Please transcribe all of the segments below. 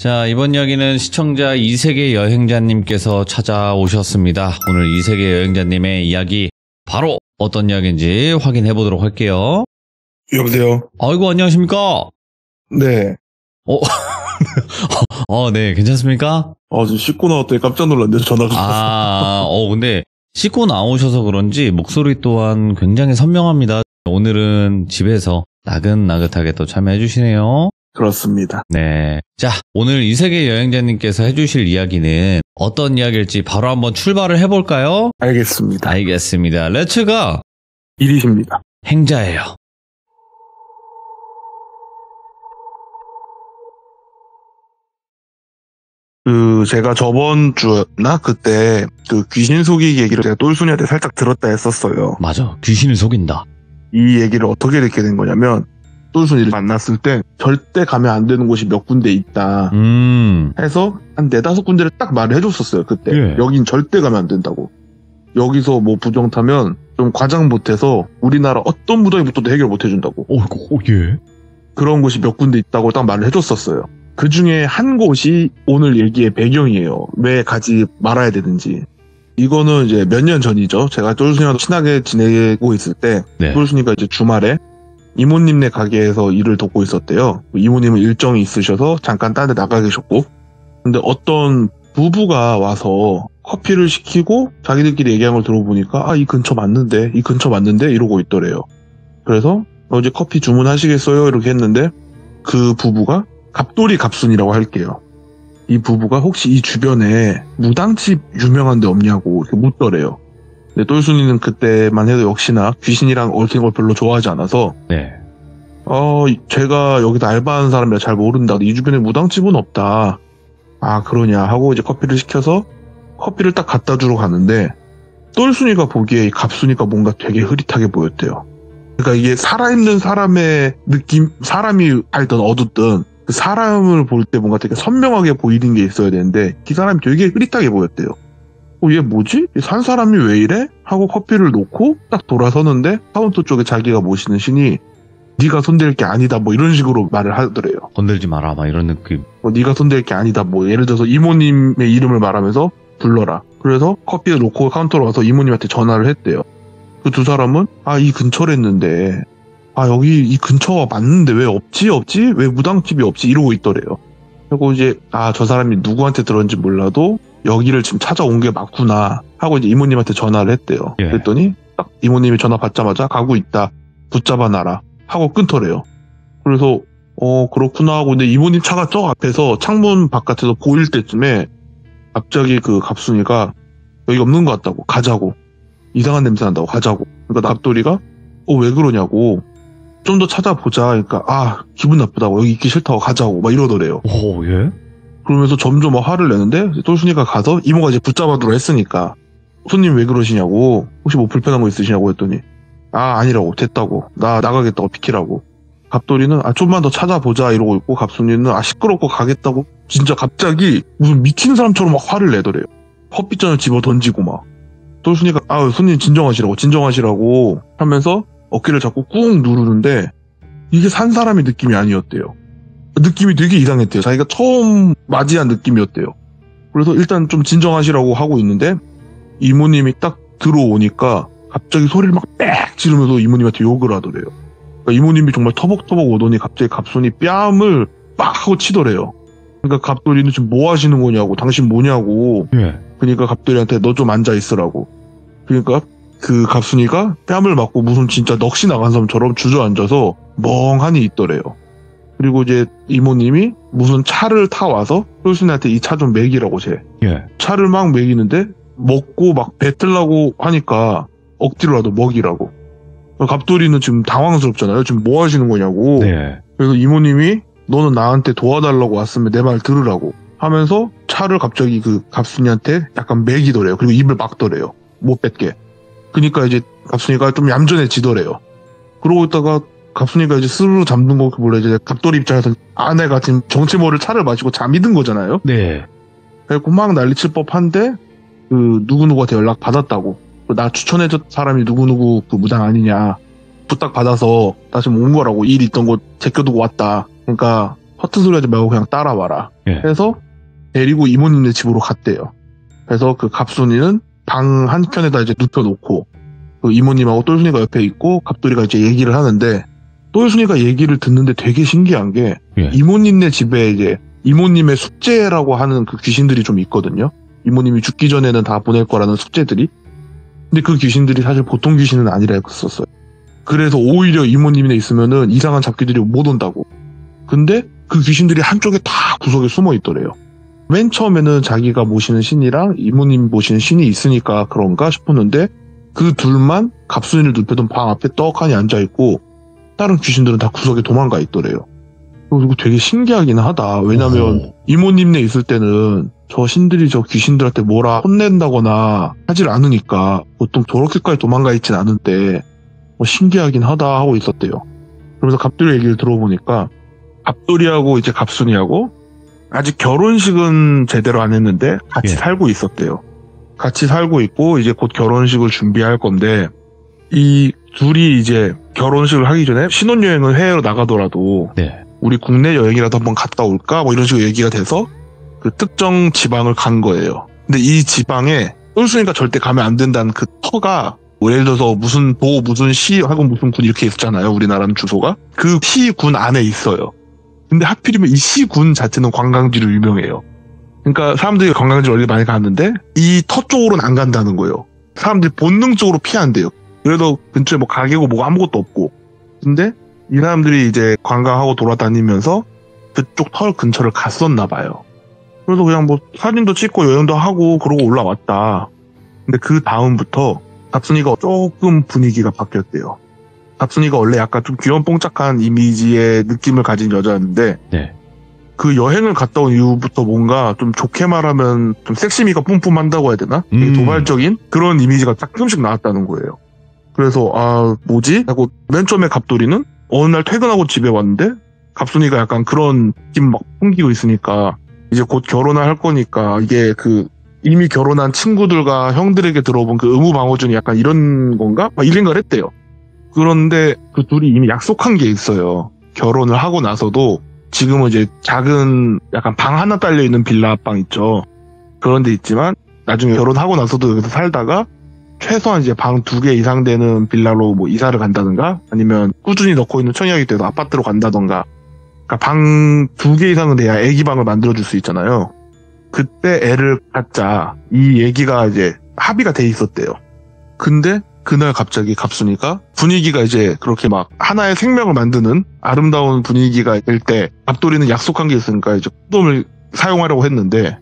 자, 이번 이야기는 시청자 이세계 여행자님께서 찾아오셨습니다. 오늘 이세계 여행자님의 이야기 바로 어떤 이야기인지 확인해 보도록 할게요. 여보세요? 아이고, 안녕하십니까? 네. 네, 괜찮습니까? 저 씻고 나왔더니 깜짝 놀랐는데 전화가 왔어. 근데 씻고 나오셔서 그런지 목소리 또한 굉장히 선명합니다. 오늘은 집에서 나긋나긋하게 또 참여해 주시네요. 그렇습니다. 네. 자, 오늘 이세계 여행자님께서 해주실 이야기는 어떤 이야기일지 바로 한번 출발을 해볼까요? 알겠습니다. 알겠습니다. 렛츠가 일이십니다. 행자예요. 제가 저번 주나 그때 귀신 속이기 얘기를 제가 똘순이한테 살짝 들었다 했었어요. 맞아. 귀신을 속인다. 이 얘기를 어떻게 듣게 된 거냐면, 똘순이를 만났을 때 절대 가면 안 되는 곳이 몇 군데 있다 해서 한 4-5군데를 딱 말을 해줬었어요. 그때. 예. 여긴 절대 가면 안 된다고. 여기서 뭐 부정 타면 좀 과장 못해서 우리나라 어떤 무더기부터도 해결 못 해준다고. 예. 그런 곳이 몇 군데 있다고 딱 말을 해줬었어요. 그 중에 한 곳이 오늘 얘기의 배경이에요. 왜 가지 말아야 되는지. 이거는 이제 몇 년 전이죠. 제가 똘순이와 친하게 지내고 있을 때, 네. 똘순이가 이제 주말에 이모님네 가게에서 일을 돕고 있었대요. 이모님은 일정이 있으셔서 잠깐 딴 데 나가 계셨고, 근데 어떤 부부가 와서 커피를 시키고 자기들끼리 얘기한 걸 들어보니까 이 근처 맞는데 이러고 있더래요. 그래서 어제 커피 주문하시겠어요? 이렇게 했는데 그 부부가 갑돌이 갑순이라고 할게요. 이 부부가 혹시 이 주변에 무당집 유명한 데 없냐고 이렇게 묻더래요. 근데 똘순이는 그때만 해도 역시나 귀신이랑 얽힌 걸 별로 좋아하지 않아서 네. 제가 여기다 알바하는 사람이라 잘 모른다. 이 주변에 무당집은 없다. 그러냐 하고 이제 커피를 시켜서 커피를 딱 갖다 주러 가는데 똘순이가 보기에 이 갑순이가 뭔가 되게 흐릿하게 보였대요. 그러니까 이게 살아있는 사람의 느낌, 사람이 알든 어둡든 그 사람을 볼 때 뭔가 되게 선명하게 보이는 게 있어야 되는데 그 사람이 되게 흐릿하게 보였대요. 얘 뭐지? 산 사람이 왜 이래? 하고 커피를 놓고 딱 돌아서는데 카운터 쪽에 자기가 모시는 신이 네가 손댈 게 아니다 뭐 이런 식으로 말을 하더래요. 건들지 마라 막 이런 느낌. 네가 손댈 게 아니다 뭐 예를 들어서 이모님의 이름을 말하면서 불러라. 그래서 커피를 놓고 카운터로 와서 이모님한테 전화를 했대요. 그 두 사람은 이 근처랬는데 여기 이 근처가 맞는데 왜 없지? 왜 무당집이 없지? 이러고 있더래요. 그리고 이제 저 사람이 누구한테 들었는지 몰라도 여기를 지금 찾아온 게 맞구나 하고 이제 이모님한테 전화를 했대요. 예. 그랬더니 딱 이모님이 전화 받자마자 가고 있다. 붙잡아 놔라 하고 끊더래요. 그래서 그렇구나 하고 근데 이모님 차가 저 앞에서 창문 바깥에서 보일 때쯤에 갑자기 그 갑순이가 여기 없는 것 같다고 가자고 이상한 냄새 난다고 가자고. 그러니까 납돌이가 왜 그러냐고 좀 더 찾아보자. 그러니까 기분 나쁘다고 여기 있기 싫다고 가자고 막 이러더래요. 예? 그러면서 점점 화를 내는데 똘순이가 가서 이모가 이제 붙잡아두라 했으니까 손님 왜 그러시냐고 혹시 뭐 불편한 거 있으시냐고 했더니 아니라고 됐다고 나 나가겠다고 비키라고. 갑돌이는 좀만 더 찾아보자 이러고 있고 갑순이는 시끄럽고 가겠다고 진짜 갑자기 무슨 미친 사람처럼 막 화를 내더래요. 헛빗잔을 집어 던지고 막. 똘순이가 손님 진정하시라고 하면서 어깨를 잡고 꾹 누르는데 이게 산 사람의 느낌이 아니었대요. 느낌이 되게 이상했대요. 자기가 처음 맞이한 느낌이었대요. 그래서 일단 좀 진정하시라고 하고 있는데 이모님이 딱 들어오니까 갑자기 소리를 막 빽 지르면서 이모님한테 욕을 하더래요. 그러니까 이모님이 정말 터벅터벅 오더니 갑자기 갑순이 뺨을 빡 하고 치더래요. 그러니까 갑돌이는 지금 뭐 하시는 거냐고 당신 뭐냐고. 예. 그러니까 갑돌이한테 너 좀 앉아 있으라고. 그러니까 그 갑순이가 뺨을 맞고 무슨 진짜 넋이 나간 사람처럼 주저앉아서 멍하니 있더래요. 그리고 이제 이모님이 무슨 차를 타와서 똘순이한테 이 차 좀 먹이라고 예. 차를 막 먹이는데 먹고 막 뱉으려고 하니까 억지로라도 먹이라고. 갑돌이는 지금 당황스럽잖아요. 지금 뭐 하시는 거냐고. 네. 그래서 이모님이 너는 나한테 도와달라고 왔으면 내 말 들으라고 하면서 차를 갑자기 그 갑순이한테 약간 먹이더래요. 그리고 입을 막더래요. 못 뱉게. 그러니까 이제 갑순이가 좀 얌전해지더래요. 그러고 있다가 갑순이가 이제 스르르 잠든 거 몰래 이제 갑돌이 입장에서 아내가 지금 정체 모를 차를 마시고 잠이 든 거잖아요. 네. 그래서 막 난리칠 법한데 그 누구누구한테 연락 받았다고. 나 추천해준 사람이 누구누구 그 무당 아니냐 부탁 받아서 나 지금 온 거라고 일 있던 곳 제껴두고 왔다. 그러니까 헛소리 하지 말고 그냥 따라와라. 예. 해서 데리고 이모님네 집으로 갔대요. 그래서 그 갑순이는 방 한켠에다 이제 눕혀놓고 그 이모님하고 똘순이가 옆에 있고 갑돌이가 이제 얘기를 하는데 똘순이가 얘기를 듣는데 되게 신기한 게 예. 이모님네 집에 이제 이모님의 숙제라고 하는 그 귀신들이 좀 있거든요. 이모님이 죽기 전에는 다 보낼 거라는 숙제들이. 근데 그 귀신들이 사실 보통 귀신은 아니라 했었어요. 그래서 오히려 이모님네 있으면은 이상한 잡귀들이 못 온다고. 근데 그 귀신들이 한쪽에 다 구석에 숨어 있더래요. 맨 처음에는 자기가 모시는 신이랑 이모님 모시는 신이 있으니까 그런가 싶었는데 그 둘만 갑순이를 눕혀둔 방 앞에 떡하니 앉아있고 다른 귀신들은 다 구석에 도망가 있더래요. 그리고 되게 신기하긴 하다. 왜냐면 이모님네 있을 때는 저 신들이 저 귀신들한테 뭐라 혼낸다거나 하질 않으니까 보통 저렇게까지 도망가 있진 않은데 신기하긴 하다 하고 있었대요. 그러면서 갑돌이 얘기를 들어보니까 갑돌이하고 이제 갑순이하고 아직 결혼식은 제대로 안 했는데 같이 예. 살고 있었대요. 같이 살고 있고 이제 곧 결혼식을 준비할 건데 이 둘이 이제 결혼식을 하기 전에 신혼여행을 해외로 나가더라도 네. 우리 국내 여행이라도 한번 갔다 올까? 뭐 이런 식으로 얘기가 돼서 그 특정 지방을 간 거예요. 근데 이 지방에 똘순이가 절대 가면 안 된다는 그 터가 뭐 예를 들어서 무슨 도, 무슨 시 하고 무슨 군 이렇게 있잖아요. 우리나라는 주소가. 그 시군 안에 있어요. 근데 하필이면 이 시군 자체는 관광지로 유명해요. 그러니까 사람들이 관광지를 원래 많이 갔는데 이 터 쪽으로는 안 간다는 거예요. 사람들이 본능적으로 피한대요. 그래도 근처에 뭐 가게고 뭐가 아무것도 없고. 근데 이 사람들이 이제 관광하고 돌아다니면서 그쪽 터 근처를 갔었나 봐요. 그래서 그냥 뭐 사진도 찍고 여행도 하고 그러고 올라왔다. 근데 그 다음부터 갑순이가 조금 분위기가 바뀌었대요. 갑순이가 원래 약간 좀 귀염뽕짝한 이미지의 느낌을 가진 여자였는데 네. 그 여행을 갔다 온 이후부터 뭔가 좀 좋게 말하면 좀 섹시미가 뿜뿜한다고 해야 되나? 되게 도발적인 그런 이미지가 조금씩 나왔다는 거예요. 그래서 아 뭐지? 하고 맨 처음에 갑돌이는 어느 날 퇴근하고 집에 왔는데 갑순이가 약간 그런 느낌 막 풍기고 있으니까 이제 곧 결혼을 할 거니까 이게 그 이미 결혼한 친구들과 형들에게 들어본 그 의무방어준이 약간 이런 건가? 막 이런 걸 했대요. 그런데 그 둘이 이미 약속한 게 있어요. 결혼을 하고 나서도 지금은 이제 작은 약간 방 하나 딸려있는 빌라방 있죠. 그런 데 있지만 나중에 결혼하고 나서도 여기서 살다가 최소한 이제 방 2개 이상 되는 빌라로 뭐 이사를 간다든가 아니면 꾸준히 넣고 있는 청약이 돼도 아파트로 간다던가 그러니까 방 2개 이상은 돼야 애기 방을 만들어줄 수 있잖아요. 그때 애를 갖자 이 얘기가 이제 합의가 돼 있었대요. 근데 그날 갑자기 갑순이가 분위기가 이제 그렇게 막 하나의 생명을 만드는 아름다운 분위기가 될 때 갑돌이는 약속한 게 있으니까 이제 콘돔을 사용하려고 했는데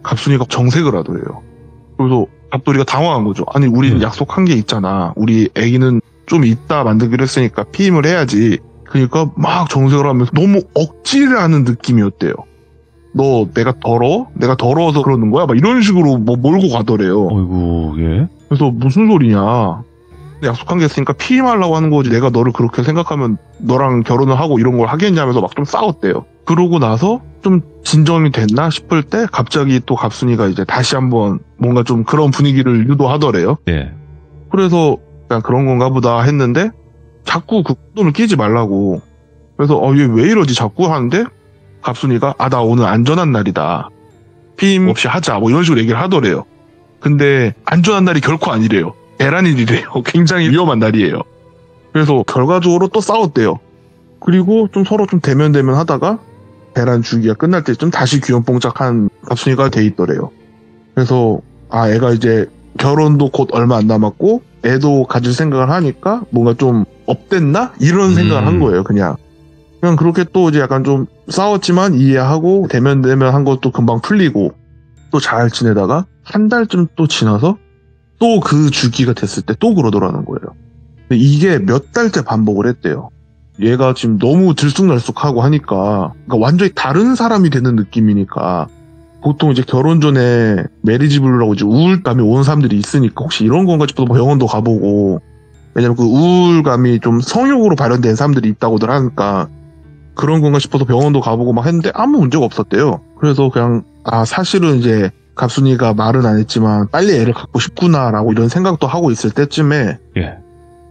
갑순이가 정색을 하더래요. 그래서 갑돌이가 당황한 거죠. 아니 우리는 약속한 게 있잖아. 우리 애기는 좀 이따 만들기로 했으니까 피임을 해야지. 그러니까 막 정색을 하면서 너무 억지를 하는 느낌이었대요. 너 내가 더러워? 내가 더러워서 그러는 거야? 막 이런 식으로 뭐 몰고 가더래요. 어이구, 예. 그래서 무슨 소리냐. 약속한 게 있으니까 피임하려고 하는 거지. 내가 너를 그렇게 생각하면 너랑 결혼을 하고 이런 걸 하겠냐면서 막 좀 싸웠대요. 그러고 나서 좀 진정이 됐나 싶을 때 갑자기 또 갑순이가 이제 다시 한번 뭔가 좀 그런 분위기를 유도하더래요. 예. 그래서 그냥 그런 건가 보다 했는데 자꾸 그 콘돔을 끼지 말라고. 그래서 얘 왜 이러지 자꾸 하는데 갑순이가 나 오늘 안전한 날이다. 피임 없이 하자. 뭐 이런 식으로 얘기를 하더래요. 근데 안전한 날이 결코 아니래요. 대란일이래요. 굉장히 위험한 날이에요. 그래서 결과적으로 또 싸웠대요. 그리고 좀 서로 좀 대면 하다가 대란 주기가 끝날 때쯤 다시 귀염뽕짝한 갑순이가 돼 있더래요. 그래서 애가 이제 결혼도 곧 얼마 안 남았고 애도 가질 생각을 하니까 뭔가 좀 업됐나? 이런 생각을 한 거예요. 그냥 그렇게 또 이제 약간 좀 싸웠지만 이해하고 대면 한 것도 금방 풀리고 또 잘 지내다가 한 달쯤 또 지나서 또 그 주기가 됐을 때 또 그러더라는 거예요. 근데 이게 몇 달째 반복을 했대요. 얘가 지금 너무 들쑥날쑥하고 하니까 그러니까 완전히 다른 사람이 되는 느낌이니까 보통 이제 결혼 전에 메리지 블루라고 이제 우울감이 오는 사람들이 있으니까 혹시 이런 건가 싶어서 뭐 병원도 가보고 왜냐면 그 우울감이 좀 성욕으로 발현된 사람들이 있다고들 하니까 그런 건가 싶어서 병원도 가보고 막 했는데 아무 문제가 없었대요. 그래서 그냥 사실은 이제 갑순이가 말은 안 했지만 빨리 애를 갖고 싶구나라고 이런 생각도 하고 있을 때쯤에 예.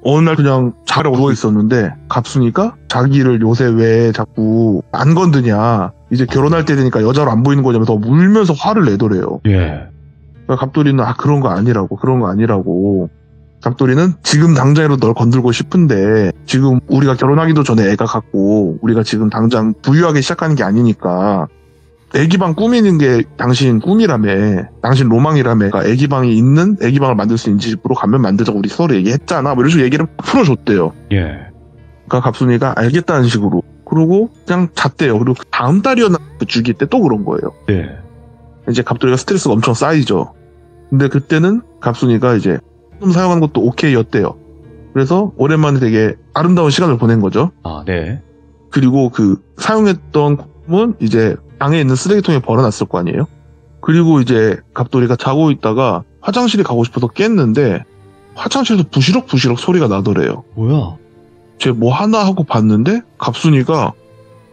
어느 날 그냥 자려고 누워있었는데 갑순이가 자기를 요새 왜 자꾸 안 건드냐, 이제 결혼할 때 되니까 여자로 안 보이는 거냐면서 울면서 화를 내더래요. 예. 그러니까 갑돌이는 그런 거 아니라고. 갑돌이는 지금 당장이라도 널 건들고 싶은데 지금 우리가 결혼하기도 전에 애가 갖고 우리가 지금 당장 부유하게 시작하는 게 아니니까 애기방 꾸미는 게 당신 꿈이라며, 당신 로망이라며, 애기방이 있는 애기방을 만들 수 있는 집으로 가면 만들자고 우리 서로 얘기했잖아, 뭐 이런 식으로 얘기를 풀어줬대요. 예. 그러니까 갑순이가 알겠다는 식으로 그러고 그냥 잤대요. 그리고 그 다음 달이었나 그 주기 때 또 그런 거예요. 예. 이제 갑돌이가 스트레스가 엄청 쌓이죠. 근데 그때는 갑순이가 이제 좀 사용하는 것도 오케이였대요. 그래서 오랜만에 되게 아름다운 시간을 보낸 거죠. 아, 네. 그리고 그 사용했던 콤은 이제 방에 있는 쓰레기통에 버려놨을 거 아니에요. 그리고 이제 갑돌이가 자고 있다가 화장실에 가고 싶어서 깼는데 화장실에서 부시럭부시럭 소리가 나더래요. 뭐야? 쟤 뭐 하나 하고 봤는데 갑순이가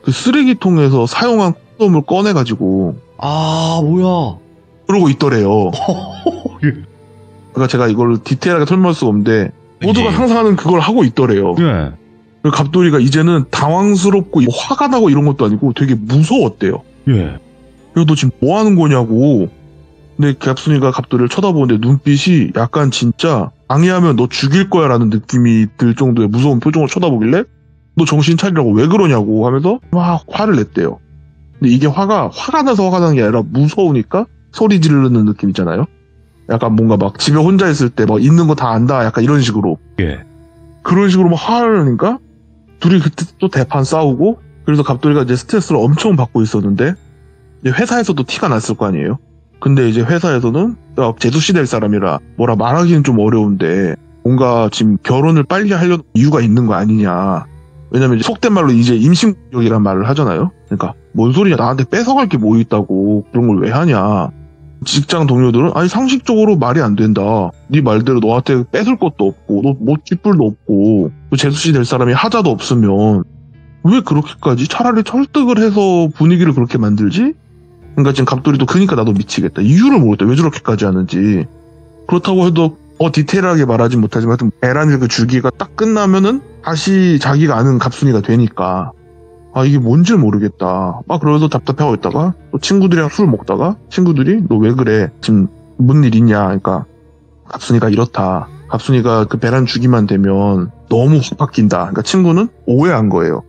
그 쓰레기통에서 사용한 콘돔을 꺼내가지고 아, 뭐야? 그러고 있더래요. 예. 그러니까 제가 이걸 디테일하게 설명할 수가 없는데 모두가 예. 상상하는 그걸 하고 있더래요. 예. 그리고 갑돌이가 이제는 당황스럽고 화가 나고 이런 것도 아니고 되게 무서웠대요. 예. 그리고 너 지금 뭐 하는 거냐고. 근데 갑순이가 갑돌이를 쳐다보는데 눈빛이 약간 진짜 방해하면 너 죽일 거야 라는 느낌이 들 정도의 무서운 표정을 쳐다보길래 너 정신 차리라고 왜 그러냐고 하면서 막 화를 냈대요. 근데 이게 화가 나서 화가 나는 게 아니라 무서우니까 소리 지르는 느낌 있잖아요. 약간 뭔가 막 집에 혼자 있을 때 막 있는 거 다 안다 약간 이런 식으로. 예. 그런 식으로 막 화를 내니까 둘이 그때 또 대판 싸우고, 그래서 갑돌이가 이제 스트레스를 엄청 받고 있었는데 이제 회사에서도 티가 났을 거 아니에요. 근데 이제 회사에서는 재수씨 될 사람이라 뭐라 말하기는 좀 어려운데 뭔가 지금 결혼을 빨리 하려는 이유가 있는 거 아니냐. 왜냐면 이제 속된 말로 이제 임신국이란 말을 하잖아요. 그러니까 뭔 소리냐, 나한테 뺏어갈 게 뭐 있다고 그런 걸 왜 하냐. 직장 동료들은 아니 상식적으로 말이 안 된다. 네 말대로 너한테 뺏을 것도 없고 너 못 뒷불도 없고 재수씨 될 사람이 하자도 없으면 왜 그렇게까지 차라리 설득을 해서 분위기를 그렇게 만들지? 그러니까 지금 갑돌이도 그러니까 나도 미치겠다. 이유를 모르겠다. 왜 저렇게까지 하는지. 그렇다고 해도 디테일하게 말하진 못하지만 하여튼 에란일 그 주기가 딱 끝나면은 다시 자기가 아는 갑순이가 되니까 이게 뭔지 모르겠다. 막 그러면서 답답해하고 있다가 또 친구들이랑 술 먹다가 친구들이 너 왜 그래? 지금 무슨 일 있냐? 그러니까 갑순이가 이렇다. 갑순이가 그 배란 주기만 되면 너무 확 바뀐다. 그러니까 친구는 오해한 거예요.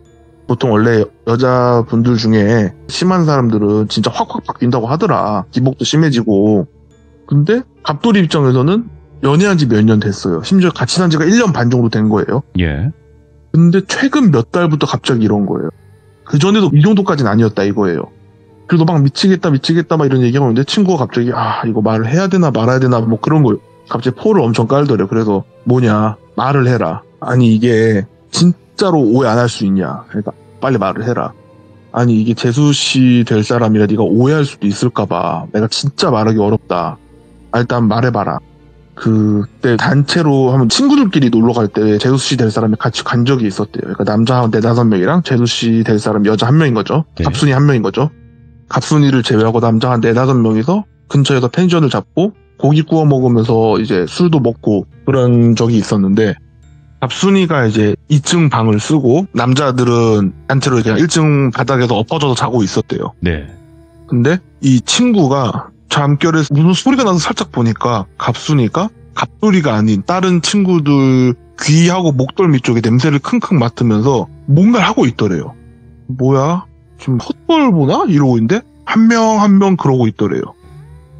보통 원래 여자분들 중에 심한 사람들은 진짜 확확 바뀐다고 하더라. 기복도 심해지고. 근데 갑돌이 입장에서는 연애한 지 몇 년 됐어요. 심지어 같이 산 지가 1년 반 정도 된 거예요. 예. 근데 최근 몇 달부터 갑자기 이런 거예요. 그전에도 이 정도까지는 아니었다 이거예요. 그래도 막 미치겠다 막 이런 얘기가 오는데 친구가 갑자기 이거 말을 해야 되나 말아야 되나 뭐 그런 거예요. 갑자기 포를 엄청 깔더래요. 그래서 뭐냐, 말을 해라. 아니 이게 진짜로 오해 안 할 수 있냐. 그러니까 빨리 말을 해라. 아니 이게 재수씨 될 사람이라 네가 오해할 수도 있을까봐 내가 진짜 말하기 어렵다. 일단 말해봐라. 그때 단체로 한번 친구들끼리 놀러 갈 때 재수씨 될 사람이 같이 간 적이 있었대요. 그러니까 남자 4-5명이랑 재수씨 될 사람 여자 1명인 거죠. 네. 갑순이 1명인 거죠. 갑순이를 제외하고 남자 4-5명이서 근처에서 펜션을 잡고 고기 구워 먹으면서 이제 술도 먹고 그런 적이 있었는데, 갑순이가 이제 2층 방을 쓰고 남자들은 단체로 그냥 1층 바닥에서 엎어져서 자고 있었대요. 네. 근데 이 친구가 잠결에 무슨 소리가 나서 살짝 보니까 갑순이가 갑돌이가 아닌 다른 친구들 귀하고 목덜미 쪽에 냄새를 킁킁 맡으면서 뭔가를 하고 있더래요. 뭐야? 지금 헛볼 보나? 이러고 있는데 한 명 한 명 그러고 있더래요.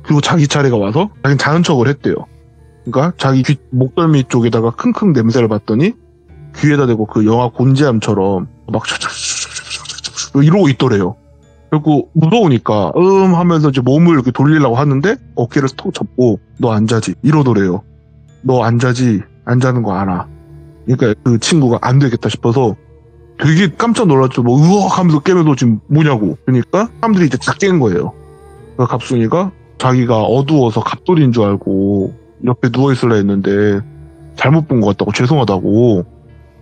그리고 자기 차례가 와서 자기는 자는 척을 했대요. 그러니까 자기 귀 목덜미 쪽에다가 킁킁 냄새를 맡더니 귀에다 대고 그 영화 곤지암처럼 막 이러고 있더래요. 그리고 무서우니까 하면서 이제 몸을 이렇게 돌리려고 하는데 어깨를 톡 잡고 너 안 자지 이러더래요. 너 안 자지, 안 자는 거 알아. 그러니까 그 친구가 안 되겠다 싶어서 되게 깜짝 놀랐죠. 뭐 으악 하면서 깨면서 지금 뭐냐고. 그러니까 사람들이 이제 다 깬 거예요. 그러니까 갑순이가 자기가 어두워서 갑돌인 줄 알고 옆에 누워있으려 했는데 잘못 본 것 같다고, 죄송하다고.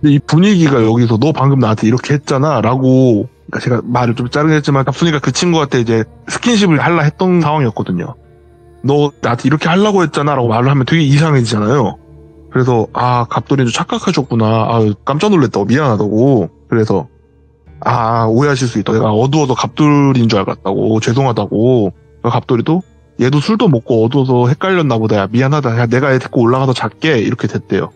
근데 이 분위기가 여기서 너 방금 나한테 이렇게 했잖아 라고, 그러니까 제가 말을 좀 자르긴 했지만 갑순이가 그 친구한테 이제 스킨십을 하려 했던 상황이었거든요. 너 나한테 이렇게 하려고 했잖아 라고 말을 하면 되게 이상해지잖아요. 그래서 갑돌이인 줄 착각하셨구나. 깜짝 놀랐다고 미안하다고. 그래서 오해하실 수 있다. 내가 어두워서 갑돌인 줄 알았다고. 죄송하다고. 갑돌이도 얘도 술도 먹고 어두워서 헷갈렸나 보다. 야, 미안하다. 야, 내가 얘 데리고 올라가서 잘게. 이렇게 됐대요.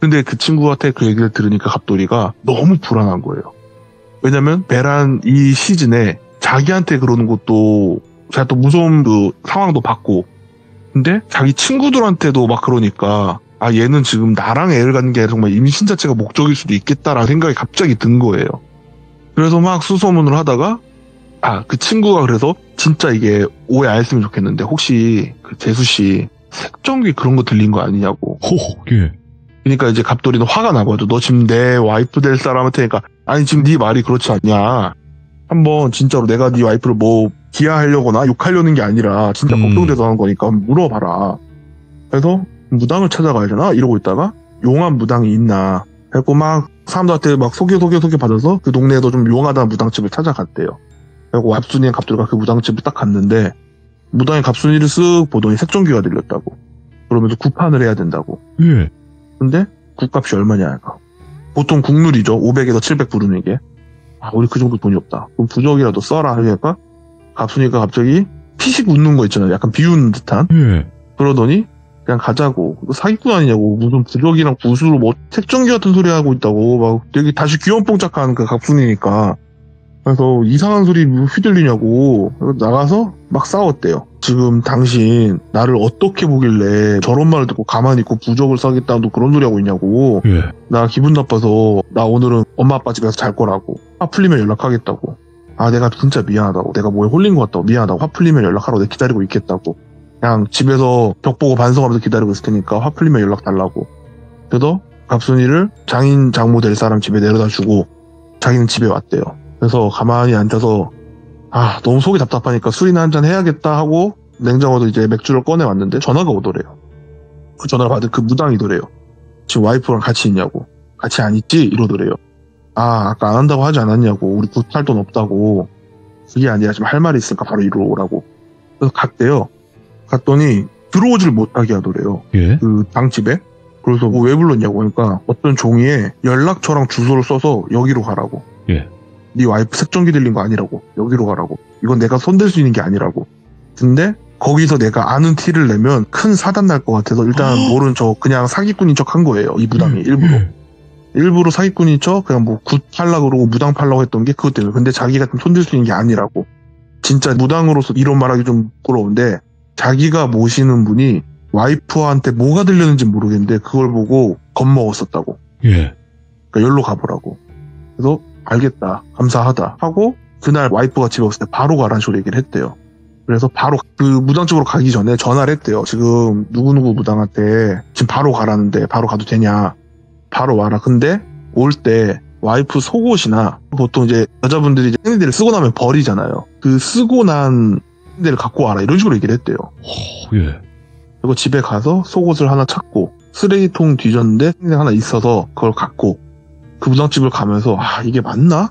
근데 그 친구한테 그 얘기를 들으니까 갑돌이가 너무 불안한 거예요. 왜냐면 베란 이 시즌에 자기한테 그러는 것도 제가 또 무서운 그 상황도 봤고, 근데 자기 친구들한테도 막 그러니까 얘는 지금 나랑 애를 갖는 게 아니라 정말 임신 자체가 목적일 수도 있겠다라는 생각이 갑자기 든 거예요. 그래서 막 수소문을 하다가 그 친구가 그래서 진짜 이게 오해 안 했으면 좋겠는데 혹시 그 재수씨 색정기 그런 거 들린 거 아니냐고. 예. 그러니까 이제 갑돌이는 화가 나거든. 너 지금 내 와이프 될 사람한테 그러니까 아니 지금 네 말이 그렇지 않냐. 한번 진짜로 내가 네 와이프를 뭐 비하하려거나 욕하려는 게 아니라 진짜 걱정돼서 하는 거니까 한번 물어봐라. 그래서 무당을 찾아가야 되나 이러고 있다가 용한 무당이 있나 해갖고 막 사람들한테 막 소개 받아서 그 동네에도 좀 용하다는 무당집을 찾아갔대요. 그리고 갑순이랑 갑돌이가 그 무당집을 딱 갔는데 무당이 갑순이를 쓱 보더니 색종기가 들렸다고. 그러면서 구판을 해야 된다고. 예. 근데 굿값이 얼마냐 이거. 보통 국룰이죠. 500에서 700 부르는 게. 우리 그 정도 돈이 없다. 그럼 부적이라도 써라 하니까 갑순이가 갑자기 피식 웃는 거 있잖아요. 약간 비웃는 듯한. 예. 그러더니 그냥 가자고. 사기꾼 아니냐고. 무슨 부적이랑 구슬로 뭐 색종기 같은 소리 하고 있다고. 막 되게 다시 귀염뽕짝한 그 갑순이니까. 그래서 이상한 소리 휘둘리냐고. 나가서 막 싸웠대요. 지금 당신 나를 어떻게 보길래 저런 말을 듣고 가만히 있고 부적을 써겠다는 그런 소리 하고 있냐고. 예. 나 기분 나빠서 나 오늘은 엄마 아빠 집에서 잘 거라고. 화 풀리면 연락하겠다고. 내가 진짜 미안하다고. 내가 뭐에 홀린 것 같다고. 미안하다고. 화 풀리면 연락하라고. 내가 기다리고 있겠다고. 그냥 집에서 벽 보고 반성하면서 기다리고 있을 테니까 화 풀리면 연락 달라고. 그래서 갑순이를 장인 장모 될 사람 집에 내려다 주고 자기는 집에 왔대요. 그래서 가만히 앉아서 너무 속이 답답하니까 술이나 한잔 해야겠다 하고 냉장고도 이제 맥주를 꺼내 왔는데 전화가 오더래요. 그 전화를 받은 그 무당이더래요. 지금 와이프랑 같이 있냐고. 같이 안 있지? 이러더래요. 아까 안 한다고 하지 않았냐고. 우리 굿할 돈 없다고. 그게 아니라 지금 할 말이 있으니까 바로 이리로 오라고. 그래서 갔대요. 갔더니 들어오질 못하게 하더래요. 예. 그 당집에. 그래서 왜 불렀냐고. 그러니까 어떤 종이에 연락처랑 주소를 써서 여기로 가라고. 예. 네 와이프 색종기 들린 거 아니라고. 여기로 가라고. 이건 내가 손댈 수 있는 게 아니라고. 근데 거기서 내가 아는 티를 내면 큰 사단 날 것 같아서 일단 모른 척 그냥 사기꾼인 척 한 거예요. 이 무당이 일부러. 일부러 사기꾼인 척 그냥 뭐 굿 팔라고 그러고 무당 팔라고 했던 게 그것 때문에. 근데 자기가 좀 손댈 수 있는 게 아니라고. 진짜 무당으로서 이런 말하기 좀 부끄러운데 자기가 모시는 분이 와이프한테 뭐가 들렸는지 모르겠는데 그걸 보고 겁먹었었다고. 예. 그러니까 열로 가보라고. 그래서 알겠다. 감사하다. 하고 그날 와이프가 집에 왔을 때 바로 가라는 식으로 얘기를 했대요. 그래서 바로 그 무당 쪽으로 가기 전에 전화를 했대요. 지금 누구누구 무당한테 지금 바로 가라는데 바로 가도 되냐. 바로 와라. 근데 올 때 와이프 속옷이나 보통 이제 여자분들이 이제 생리대를 쓰고 나면 버리잖아요. 그 쓰고 난 생리대를 갖고 와라. 이런 식으로 얘기를 했대요. 예. 그리고 집에 가서 속옷을 하나 찾고 쓰레기통 뒤졌는데 생리대 하나 있어서 그걸 갖고 그 무당집을 가면서 이게 맞나?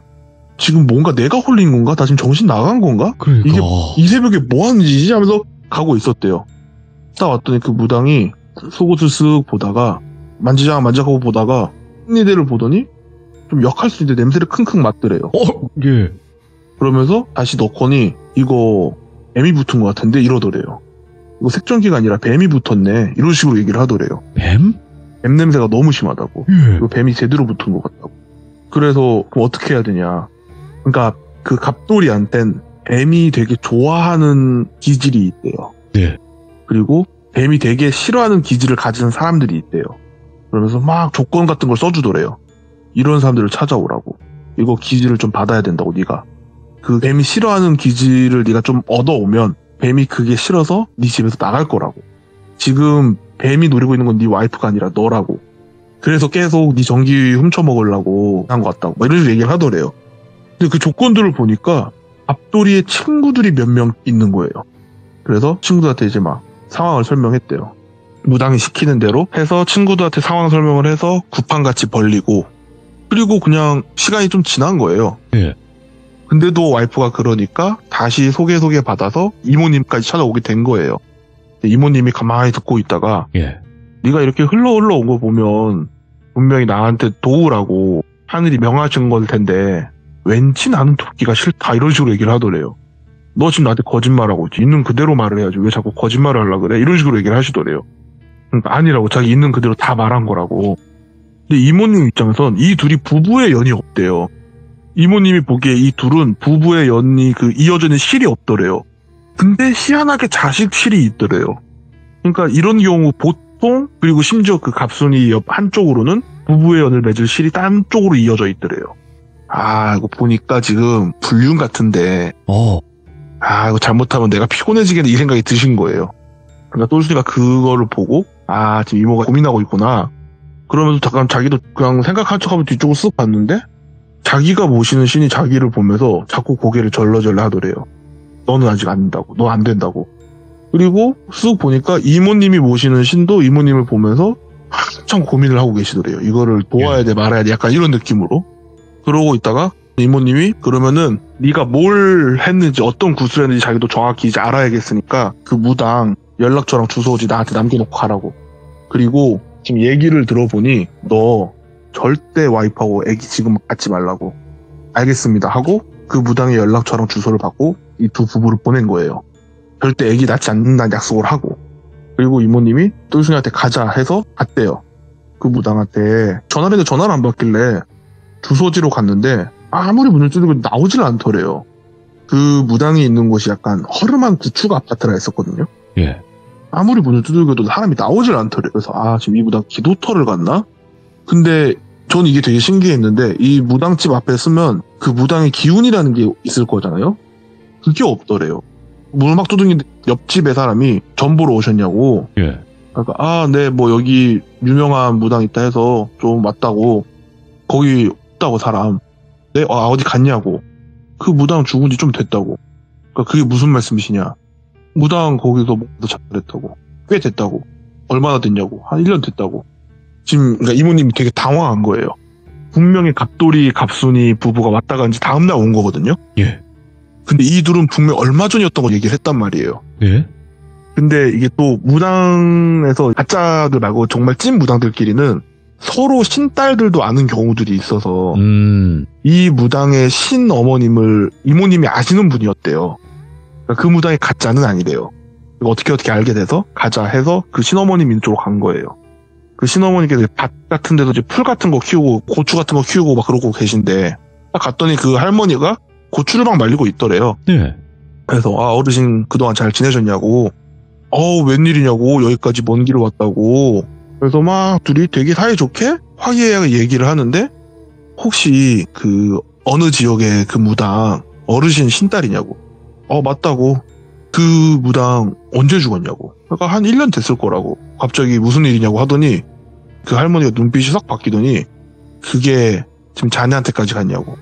지금 뭔가 내가 홀린 건가? 나 지금 정신 나간 건가? 그러니까. 이게 이 새벽에 뭐 하는 짓이지? 하면서 가고 있었대요. 딱 왔더니 그 무당이 속옷을 쓱 보다가 만지작하고 보다가 생리대를 보더니 좀 역할 수 있는데 냄새를 킁킁 맡더래요. 예. 그러면서 다시 넣더니 이거 뱀이 붙은 것 같은데 이러더래요. 이거 색종기가 아니라 뱀이 붙었네. 이런 식으로 얘기를 하더래요. 뱀? 뱀 냄새가 너무 심하다고. 예. 이거 뱀이 제대로 붙은 것 같다고. 그래서 그럼 어떻게 해야 되냐. 그러니까 그 갑돌이한텐 뱀이 되게 좋아하는 기질이 있대요. 예. 그리고 뱀이 되게 싫어하는 기질을 가진 사람들이 있대요. 그러면서 막 조건 같은 걸 써주더래요. 이런 사람들을 찾아오라고. 이거 기질을 좀 받아야 된다고 네가. 그 뱀이 싫어하는 기질을 네가 좀 얻어오면 뱀이 그게 싫어서 네 집에서 나갈 거라고. 지금 뱀이 노리고 있는 건 네 와이프가 아니라 너라고. 그래서 계속 네 전기 훔쳐먹으려고 한 것 같다고. 막 이런 식으로 얘기를 하더래요. 근데 그 조건들을 보니까 갑돌이의 친구들이 몇 명 있는 거예요. 그래서 친구들한테 이제 막 상황을 설명했대요. 무당이 시키는 대로 해서 친구들한테 상황 설명을 해서 구판같이 벌리고 그리고 그냥 시간이 좀 지난 거예요. 예. 근데도 와이프가 그러니까 다시 소개 받아서 이모님까지 찾아오게 된 거예요. 이모님이 가만히 듣고 있다가 예. 네가 이렇게 흘러온 거 보면 분명히 나한테 도우라고 하늘이 명하신 걸 텐데 왠지 나는 돕기가 싫다 이런 식으로 얘기를 하더래요. 너 지금 나한테 거짓말하고 있지. 있는 그대로 말을 해야지. 왜 자꾸 거짓말을 하려고 그래? 이런 식으로 얘기를 하시더래요. 그러니까 아니라고. 자기 있는 그대로 다 말한 거라고. 근데 이모님 입장에선 이 둘이 부부의 연이 없대요. 이모님이 보기에 이 둘은 부부의 연이 이어져 있는 실이 없더래요. 근데 희한하게 자식 실이 있더래요. 그러니까 이런 경우 보통 그리고 심지어 그 갑순이 옆 한쪽으로는 부부의 연을 맺을 실이 딴 쪽으로 이어져 있더래요. 아 이거 보니까 지금 불륜 같은데 아 이거 잘못하면 내가 피곤해지겠네 이 생각이 드신 거예요. 그러니까 똘순이가 그거를 보고 아 지금 이모가 고민하고 있구나. 그러면서 잠깐 자기도 그냥 생각한 척하면 뒤쪽으로 쓱 봤는데 자기가 모시는 신이 자기를 보면서 자꾸 고개를 절러절러 하더래요. 너는 아직 안 된다고. 너 안 된다고. 그리고 쓱 보니까 이모님이 모시는 신도 이모님을 보면서 한참 고민을 하고 계시더래요. 이거를 도와야 돼 말아야 돼 약간 이런 느낌으로. 그러고 있다가 이모님이 그러면은 네가 뭘 했는지 어떤 구슬을 했는지 자기도 정확히 이제 알아야겠으니까 그 무당 연락처랑 주소지 나한테 남겨놓고 가라고. 그리고 지금 얘기를 들어보니 너 절대 와이프하고 애기 지금 갖지 말라고. 알겠습니다 하고 그 무당의 연락처랑 주소를 받고 이 두 부부를 보낸 거예요. 절대 애기 낳지 않는다는 약속을 하고. 그리고 이모님이 똘순이한테 가자 해서 갔대요. 그 무당한테 전화를 했는데 전화를 안 받길래 주소지로 갔는데 아무리 문을 두드려도 나오질 않더래요. 그 무당이 있는 곳이 약간 허름한 구축 아파트라 했었거든요. 예. 아무리 문을 두들겨도 사람이 나오질 않더래요. 그래서 아 지금 이 무당 기도터를 갔나? 근데 전 이게 되게 신기했는데 이 무당집 앞에 쓰면 그 무당의 기운이라는 게 있을 거잖아요. 그게 없더래요. 문을 막 두드리는데 옆집에 사람이 전보러 오셨냐고. 예. 그러니까 아 네 뭐 여기 유명한 무당 있다 해서 좀 왔다고. 거기 없다고 사람. 네 어디 갔냐고. 그 무당 죽은 지 좀 됐다고. 그러니까 그게 무슨 말씀이시냐. 무당 거기서 목도 잘했다고. 꽤 됐다고. 얼마나 됐냐고. 한 1년 됐다고. 지금 그러니까 이모님이 되게 당황한 거예요. 분명히 갑돌이 갑순이 부부가 왔다 간 지 다음날 온 거거든요. 예. 근데 이 둘은 분명 얼마 전이었던 걸 얘기를 했단 말이에요. 예. 근데 이게 또 무당에서 가짜들 말고 정말 찐 무당들끼리는 서로 신딸들도 아는 경우들이 있어서 이 무당의 신어머님을 이모님이 아시는 분이었대요. 그러니까 그 무당이 가짜는 아니래요. 어떻게 알게 돼서 가자 해서 그 신어머님 인쪽으로 간 거예요. 그 신어머니께서 밭 같은 데서 이제 풀 같은 거 키우고 고추 같은 거 키우고 막 그러고 계신데 딱 갔더니 그 할머니가 고추를 막 말리고 있더래요. 네. 그래서 어르신 그동안 잘 지내셨냐고. 웬일이냐고. 여기까지 먼 길을 왔다고. 그래서 막 둘이 되게 사이좋게 화기애애하게 얘기를 하는데 혹시 그 어느 지역의 그 무당 어르신 신딸이냐고. 맞다고. 그 무당 언제 죽었냐고. 그러니까 한 1년 됐을 거라고. 갑자기 무슨 일이냐고 하더니 그 할머니가 눈빛이 싹 바뀌더니 그게 지금 자네한테까지 갔냐고.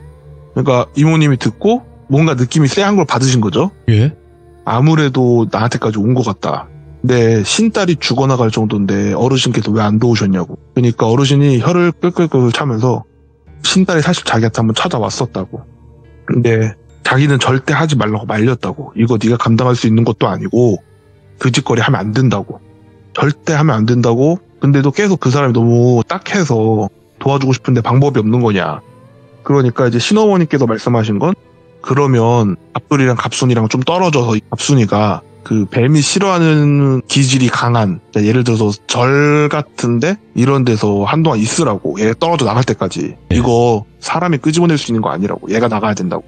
그러니까 이모님이 듣고 뭔가 느낌이 쎄한 걸 받으신 거죠. 예. 아무래도 나한테까지 온 것 같다. 근데 신딸이 죽어나갈 정도인데 어르신께서 왜 안 도우셨냐고. 그러니까 어르신이 혀를 끌끌끌 차면서 신딸이 사실 자기한테 한번 찾아왔었다고. 근데 자기는 절대 하지 말라고 말렸다고. 이거 네가 감당할 수 있는 것도 아니고 그 짓거리 하면 안 된다고. 절대 하면 안 된다고. 근데도 계속 그 사람이 너무 딱해서 도와주고 싶은데 방법이 없는 거냐. 그러니까 이제 신어머니께서 말씀하신 건 그러면 갑돌이랑 갑순이랑 좀 떨어져서 갑순이가 그 뱀이 싫어하는 기질이 강한, 그러니까 예를 들어서 절 같은데 이런 데서 한동안 있으라고. 얘가 떨어져 나갈 때까지. 이거 사람이 끄집어낼 수 있는 거 아니라고. 얘가 나가야 된다고.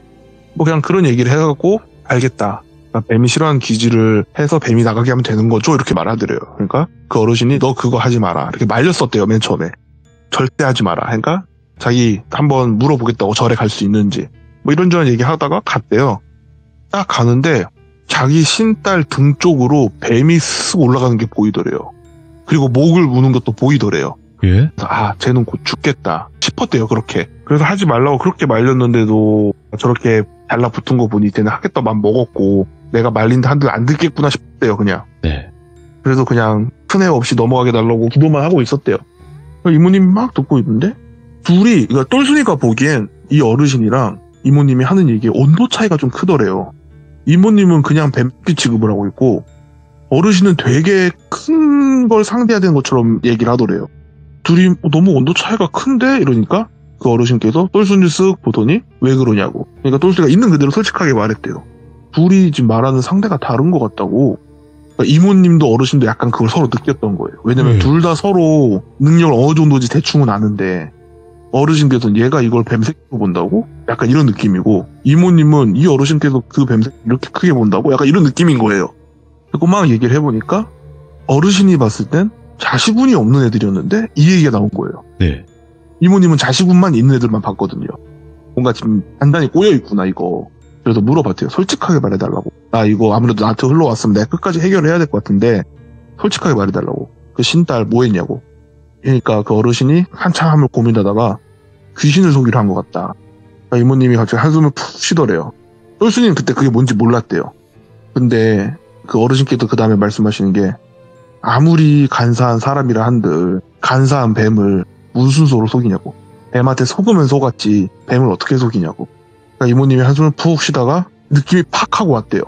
뭐 그냥 그런 얘기를 해갖고 알겠다. 그러니까 뱀이 싫어하는 기질을 해서 뱀이 나가게 하면 되는 거죠. 이렇게 말하더래요. 그러니까 그 어르신이 너 그거 하지 마라. 이렇게 말렸었대요. 맨 처음에. 절대 하지 마라. 그러니까 자기 한번 물어보겠다고 절에 갈 수 있는지. 뭐 이런저런 얘기하다가 갔대요. 딱 가는데 자기 신딸 등 쪽으로 뱀이 쓱 올라가는 게 보이더래요. 그리고 목을 무는 것도 보이더래요. 예? 그래서 쟤는 곧 죽겠다 싶었대요. 그렇게. 그래서 하지 말라고 그렇게 말렸는데도 저렇게 달라붙은 거 보니 쟤는 하겠다 맘 먹었고 내가 말린다 한들 안 듣겠구나 싶대요. 그냥. 네. 그래서 그냥 큰 애 없이 넘어가게 달라고 기도만 하고 있었대요. 이모님이 막 듣고 있는데 둘이, 그러니까 똘순이가 보기엔 이 어르신이랑 이모님이 하는 얘기에 온도 차이가 좀 크더래요. 이모님은 그냥 뱀빛 취급을 하고 있고 어르신은 되게 큰 걸 상대해야 되는 것처럼 얘기를 하더래요. 둘이 너무 온도 차이가 큰데? 이러니까 그 어르신께서 똘순이를 쓱 보더니 왜 그러냐고. 그러니까 똘순이가 있는 그대로 솔직하게 말했대요. 둘이 지금 말하는 상대가 다른 것 같다고. 그러니까 이모님도 어르신도 약간 그걸 서로 느꼈던 거예요. 왜냐면 둘 다 서로 능력을 어느 정도인지 대충은 아는데 어르신께서는 얘가 이걸 뱀새끼로 본다고? 약간 이런 느낌이고 이모님은 이 어르신께서 그 뱀새끼 이렇게 크게 본다고? 약간 이런 느낌인 거예요. 그리고 막 얘기를 해보니까 어르신이 봤을 땐 자식운이 없는 애들이었는데 이 얘기가 나온 거예요. 네. 이모님은 자식운만 있는 애들만 봤거든요. 뭔가 지금 단단히 꼬여있구나 이거. 그래서 물어봤대요. 솔직하게 말해달라고. 나 이거 아무래도 나한테 흘러왔으면 내가 끝까지 해결을 해야 될 것 같은데 솔직하게 말해달라고. 그 신딸 뭐 했냐고. 그러니까 그 어르신이 한참을 고민하다가 귀신을 속이려 한 것 같다. 그러니까 이모님이 갑자기 한숨을 푹 쉬더래요. 똘순이는 그때 그게 뭔지 몰랐대요. 근데 그 어르신께서 그 다음에 말씀하시는 게 아무리 간사한 사람이라 한들 간사한 뱀을 무슨 수로 속이냐고. 뱀한테 속으면 속았지 뱀을 어떻게 속이냐고. 그러니까 이모님이 한숨을 푹 쉬다가 느낌이 팍 하고 왔대요.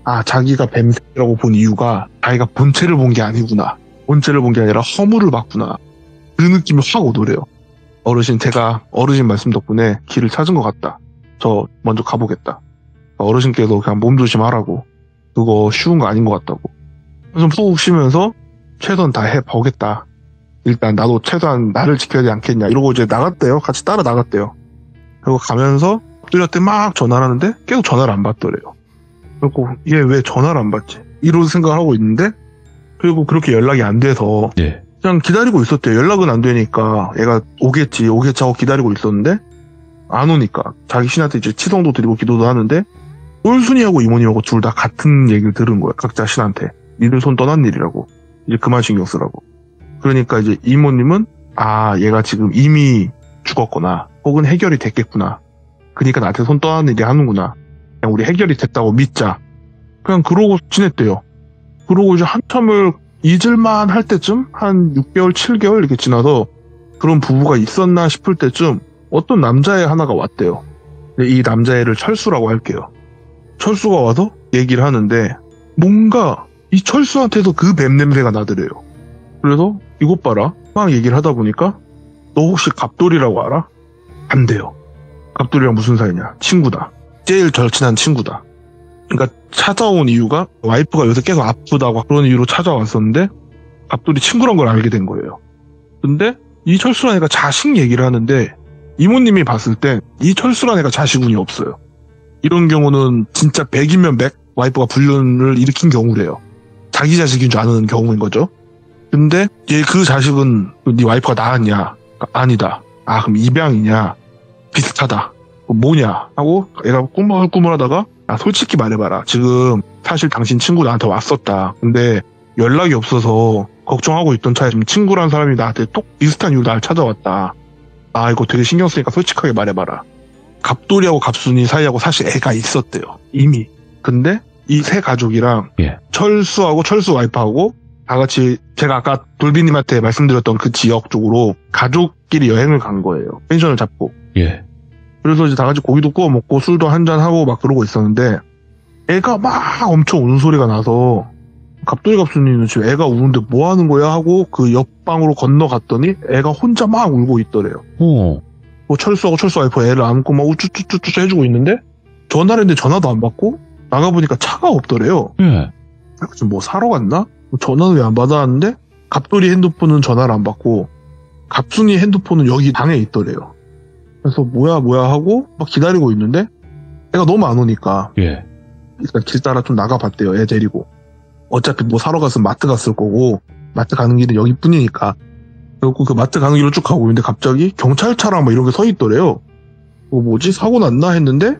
아, 자기가 뱀새라고 본 이유가 자기가 본체를 본 게 아니구나. 본체를 본 게 아니라 허물을 봤구나. 그 느낌이 확 오더래요. 어르신, 제가 어르신 말씀 덕분에 길을 찾은 것 같다. 저 먼저 가보겠다. 어르신께서 그냥 몸 조심하라고. 그거 쉬운 거 아닌 것 같다고. 좀 푹 쉬면서 최선 다 해보겠다. 일단 나도 최소한 나를 지켜야 되지 않겠냐. 이러고 이제 나갔대요. 같이 따라 나갔대요. 그리고 가면서 엎드렸대 막 전화를 하는데 계속 전화를 안 받더래요. 그리고 얘 왜 전화를 안 받지? 이런 생각을 하고 있는데 그리고 그렇게 연락이 안 돼서 네. 그냥 기다리고 있었대요. 연락은 안 되니까 얘가 오겠지 하고 기다리고 있었는데 안 오니까 자기 신한테 이제 치성도 드리고 기도도 하는데 똘순이하고 이모님하고 둘 다 같은 얘기를 들은 거야. 각자 신한테. 니들 손 떠난 일이라고. 이제 그만 신경 쓰라고. 그러니까 이제 이모님은 아, 얘가 지금 이미 죽었거나 혹은 해결이 됐겠구나. 그러니까 나한테 손 떠난 일이 하는구나. 그냥 우리 해결이 됐다고 믿자. 그냥 그러고 지냈대요. 그러고 이제 한참을 잊을만 할 때쯤 한 6개월, 7개월 이렇게 지나서 그런 부부가 있었나 싶을 때쯤 어떤 남자애 하나가 왔대요. 이 남자애를 철수라고 할게요. 철수가 와서 얘기를 하는데 뭔가 이 철수한테도 그 뱀 냄새가 나더래요. 그래서 이것 봐라. 막 얘기를 하다 보니까 너 혹시 갑돌이라고 알아? 안 돼요. 갑돌이랑 무슨 사이냐? 친구다. 제일 절친한 친구다. 그러니까 찾아온 이유가 와이프가 요새 계속 아프다고 그런 이유로 찾아왔었는데 갑돌이 친구란 걸 알게 된 거예요. 근데 이 철수란 애가 자식 얘기를 하는데 이모님이 봤을 때 이 철수란 애가 자식운이 없어요. 이런 경우는 진짜 100이면 100 와이프가 불륜을 일으킨 경우래요. 자기 자식인 줄 아는 경우인 거죠. 근데 얘 그 자식은 네 와이프가 낳았냐? 아니다. 아, 그럼 입양이냐? 비슷하다. 뭐냐? 하고 얘가 꾸물꾸물하다가 아, 솔직히 말해봐라. 지금 사실 당신 친구 나한테 왔었다. 근데 연락이 없어서 걱정하고 있던 차에 지금 친구란 사람이 나한테 똑 비슷한 이유로 날 찾아왔다. 아, 이거 되게 신경 쓰니까 솔직하게 말해봐라. 갑돌이하고 갑순이 사이하고 사실 애가 있었대요. 이미. 근데 이 세 가족이랑 예. 철수하고 철수 와이프하고 다 같이 제가 아까 돌비님한테 말씀드렸던 그 지역 쪽으로 가족끼리 여행을 간 거예요. 펜션을 잡고. 예. 그래서 이제 다 같이 고기도 구워 먹고 술도 한잔하고 막 그러고 있었는데 애가 막 엄청 우는 소리가 나서 갑돌이 갑순이는 지금 애가 우는데 뭐 하는 거야 하고 그 옆방으로 건너갔더니 애가 혼자 막 울고 있더래요. 뭐 철수하고 철수 와이프 애를 안고 막 우쭈쭈쭈쭈 해주고 있는데 전화를 했는데 전화도 안 받고 나가보니까 차가 없더래요. 예. 지금 뭐 사러 갔나? 전화는 왜 안 받았는데 갑돌이 핸드폰은 전화를 안 받고 갑순이 핸드폰은 여기 방에 있더래요. 그래서 뭐야 하고 막 기다리고 있는데 애가 너무 안 오니까 예. 일단 길 따라 좀 나가봤대요. 애 데리고. 어차피 뭐 사러 갔으면 마트 갔을 거고 마트 가는 길은 여기뿐이니까. 그리고 그 마트 가는 길로 쭉 가고 있는데 갑자기 경찰차랑 막 이런 게 서 있더래요. 뭐지? 사고 났나 했는데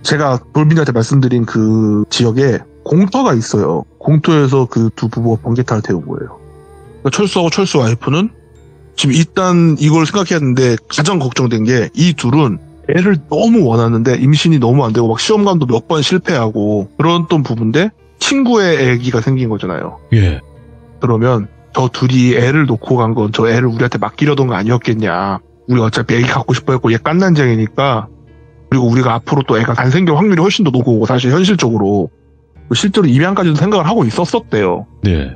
제가 돌빈한테 말씀드린 그 지역에 공터가 있어요. 공터에서 그 두 부부가 번개타를 태운 거예요. 그러니까 철수하고 철수 와이프는 지금 일단 이걸 생각했는데 가장 걱정된 게 이 둘은 애를 너무 원하는데 임신이 너무 안 되고 막 시험관도 몇 번 실패하고 그런 또 부분인데 친구의 애기가 생긴 거잖아요. 예. 그러면 저 둘이 애를 놓고 간 건 저 애를 우리한테 맡기려던 거 아니었겠냐. 우리가 어차피 애기 갖고 싶어 했고 얘 깐난쟁이니까 그리고 우리가 앞으로 또 애가 안 생길 확률이 훨씬 더 높고 사실 현실적으로 실제로 입양까지도 생각을 하고 있었었대요. 네.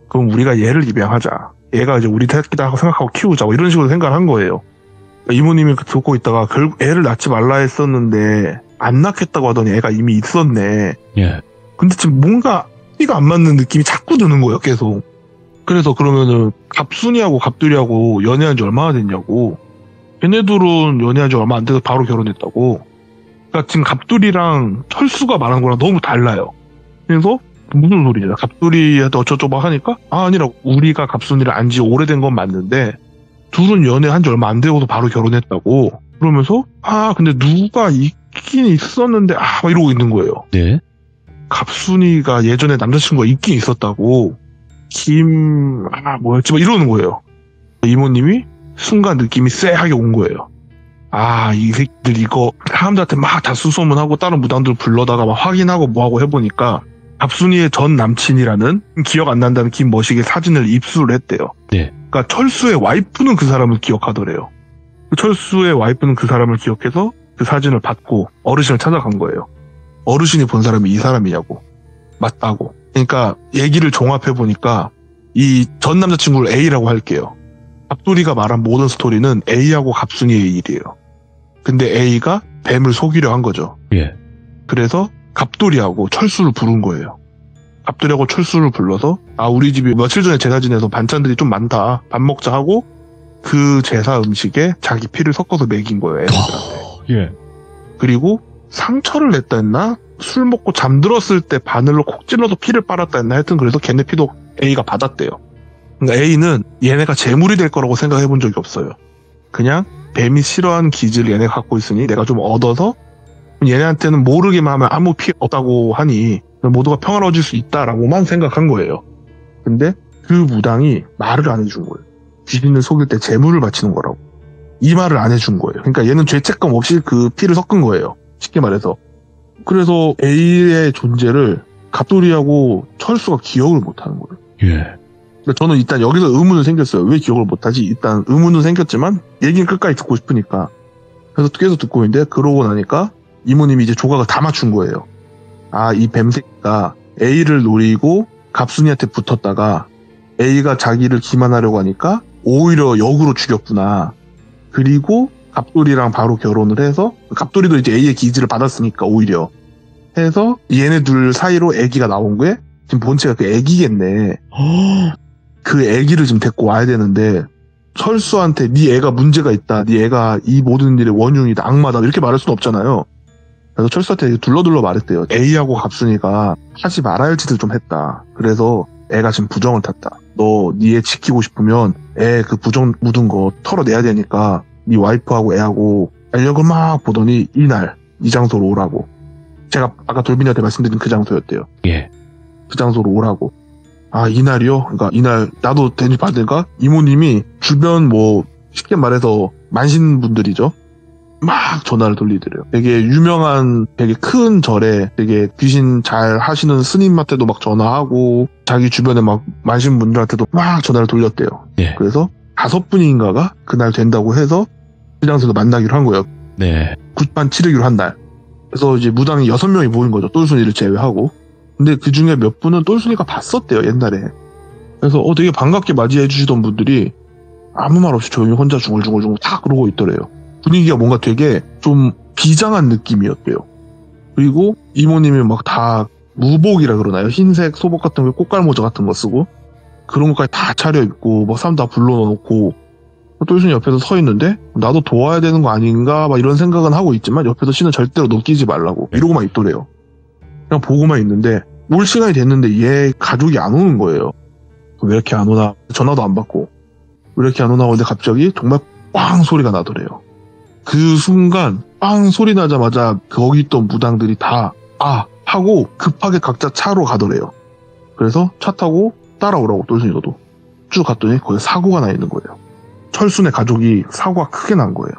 그럼 우리가 얘를 입양하자. 얘가 이제 우리 새끼다 생각하고 키우자. 뭐 이런 식으로 생각을 한 거예요. 이모님이 듣고 있다가 결국 애를 낳지 말라 했었는데 안 낳겠다고 하더니 애가 이미 있었네. 예. 근데 지금 뭔가 띠가 안 맞는 느낌이 자꾸 드는 거예요, 계속. 그래서 그러면은 갑순이하고 갑돌이하고 연애한 지 얼마나 됐냐고. 걔네들은 연애한 지 얼마 안 돼서 바로 결혼했다고. 그러니까 지금 갑돌이랑 철수가 말하는 거랑 너무 달라요. 그래서 무슨 소리냐. 갑돌이한테 어쩌고저쩌고 하니까 아니라고. 우리가 갑순이를 안 지 오래된 건 맞는데 둘은 연애한 지 얼마 안 되고도 바로 결혼했다고. 그러면서 근데 누가 있긴 있었는데 막 이러고 있는 거예요. 네. 갑순이가 예전에 남자친구가 있긴 있었다고. 뭐였지? 막 이러는 거예요. 이모님이 순간 느낌이 쎄하게 온 거예요. 이 새끼들 이거 사람들한테 막 다 수소문하고 다른 무당들 불러다가 막 확인하고 뭐하고 해보니까 갑순이의 전 남친이라는 기억 안 난다는 김머식의 사진을 입수를 했대요. 네. 그러니까 철수의 와이프는 그 사람을 기억하더래요. 철수의 와이프는 그 사람을 기억해서 그 사진을 받고 어르신을 찾아간 거예요. 어르신이 본 사람이 이 사람이냐고. 맞다고. 그러니까 얘기를 종합해보니까 이 전 남자친구를 A라고 할게요. 갑돌이가 말한 모든 스토리는 A하고 갑순이의 일이에요. 근데 A가 뱀을 속이려 한 거죠. 예. 그래서 갑돌이하고 철수를 부른 거예요. 갑돌이하고 철수를 불러서 우리 집이 며칠 전에 제사 지내서 반찬들이 좀 많다. 밥 먹자 하고 그 제사 음식에 자기 피를 섞어서 먹인 거예요. 애들한테. 예. 그리고 상처를 냈다 했나? 술 먹고 잠들었을 때 바늘로 콕 찔러서 피를 빨았다 했나? 하여튼 그래서 걔네 피도 A가 받았대요. 그러니까 A는 얘네가 재물이 될 거라고 생각해 본 적이 없어요. 그냥 뱀이 싫어하는 기질을 얘네가 갖고 있으니 내가 좀 얻어서 얘네한테는 모르기만 하면 아무 피해 없다고 하니 모두가 평화로워질 수 있다라고만 생각한 거예요. 근데 그 무당이 말을 안 해준 거예요. 귀신을 속일 때 재물을 바치는 거라고. 이 말을 안 해준 거예요. 그러니까 얘는 죄책감 없이 그 피를 섞은 거예요. 쉽게 말해서. 그래서 A의 존재를 갑돌이하고 철수가 기억을 못하는 거예요. 예. 그러니까 저는 일단 여기서 의문은 생겼어요. 왜 기억을 못하지? 일단 의문은 생겼지만 얘기는 끝까지 듣고 싶으니까. 그래서 계속 듣고 있는데 그러고 나니까 이모님이 이제 조각을 다 맞춘 거예요. 이 뱀새끼가 A를 노리고 갑순이한테 붙었다가 A가 자기를 기만하려고 하니까 오히려 역으로 죽였구나. 그리고 갑돌이랑 바로 결혼을 해서 갑돌이도 이제 A의 기지를 받았으니까 오히려 해서 얘네 둘 사이로 아기가 나온 게 지금 본체가 그 아기겠네. 그 아기를 지금 데리고 와야 되는데 철수한테 네 애가 문제가 있다. 네 애가 이 모든 일의 원흉이다. 악마다. 이렇게 말할 수는 없잖아요. 그래서 철수한테 둘러둘러 말했대요. A하고 갑순이가 하지 말아야 할 짓을 좀 했다. 그래서 애가 지금 부정을 탔다. 너 네 애 지키고 싶으면 애 그 부정 묻은 거 털어내야 되니까 네 와이프하고 애하고 알력을 막 보더니 이날 이 장소로 오라고. 제가 아까 돌빈이한테 말씀드린 그 장소였대요. 예. 그 장소로 오라고. 이날이요? 그러니까 이날 나도 대접 받으니까 이모님이 주변 쉽게 말해서 만신분들이죠. 막 전화를 돌리더래요. 되게 유명한 되게 큰 절에 되게 귀신 잘 하시는 스님한테도 막 전화하고 자기 주변에 막 만신분들한테도 막 전화를 돌렸대요. 예. 그래서 5분인가가 그날 된다고 해서 그 장소에서 만나기로 한 거예요. 네. 굿반 치르기로 한 날. 그래서 이제 무당이 6명이 모인 거죠. 똘순이를 제외하고. 근데 그 중에 몇 분은 똘순이가 봤었대요, 옛날에. 그래서 되게 반갑게 맞이해 주시던 분들이 아무 말 없이 조용히 혼자 중얼중얼 다 그러고 있더래요. 분위기가 뭔가 되게 좀 비장한 느낌이었대요. 그리고 이모님이 막 다 무복이라 그러나요? 흰색 소복 같은 거, 꽃갈모자 같은 거 쓰고 그런 것까지 다 차려입고 막 사람 다 불러놓고 똘순이 옆에서 서 있는데 나도 도와야 되는 거 아닌가 막 이런 생각은 하고 있지만 옆에서 신은 절대로 넘기지 말라고 이러고만 있더래요. 그냥 보고만 있는데 올 시간이 됐는데 얘 가족이 안 오는 거예요. 왜 이렇게 안 오나? 전화도 안 받고 왜 이렇게 안 오나 하는데 갑자기 정말 빵 소리가 나더래요. 그 순간 빵 소리 나자마자 거기 있던 무당들이 다 하고 급하게 각자 차로 가더래요. 그래서 차 타고 따라오라고 똘순이도 쭉 갔더니 거기 사고가 나 있는 거예요. 철순의 가족이 사고가 크게 난 거예요.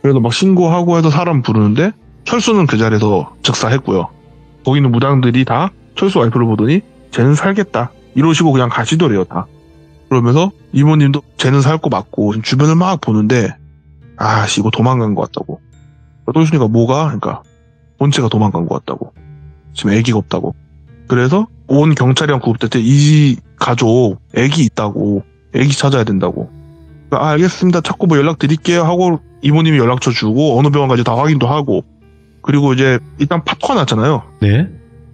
그래서 막 신고하고 해서 사람 부르는데 철수는 그 자리에서 즉사했고요. 거기 있는 무당들이 다 철수 와이프를 보더니 쟤는 살겠다 이러시고 그냥 가시더래요 다. 그러면서 이모님도 쟤는 살 거 맞고 주변을 막 보는데 이거 도망간 것 같다고. 똘순이가 뭐가? 그러니까 본체가 도망간 것 같다고. 지금 애기가 없다고. 그래서 온 경찰이랑 구급대 이 가족 애기 있다고, 애기 찾아야 된다고. 그러니까 알겠습니다. 자꾸 뭐 연락 드릴게요 하고 이모님이 연락처 주고 어느 병원까지 다 확인도 하고, 그리고 이제 일단 파토가 났잖아요. 네.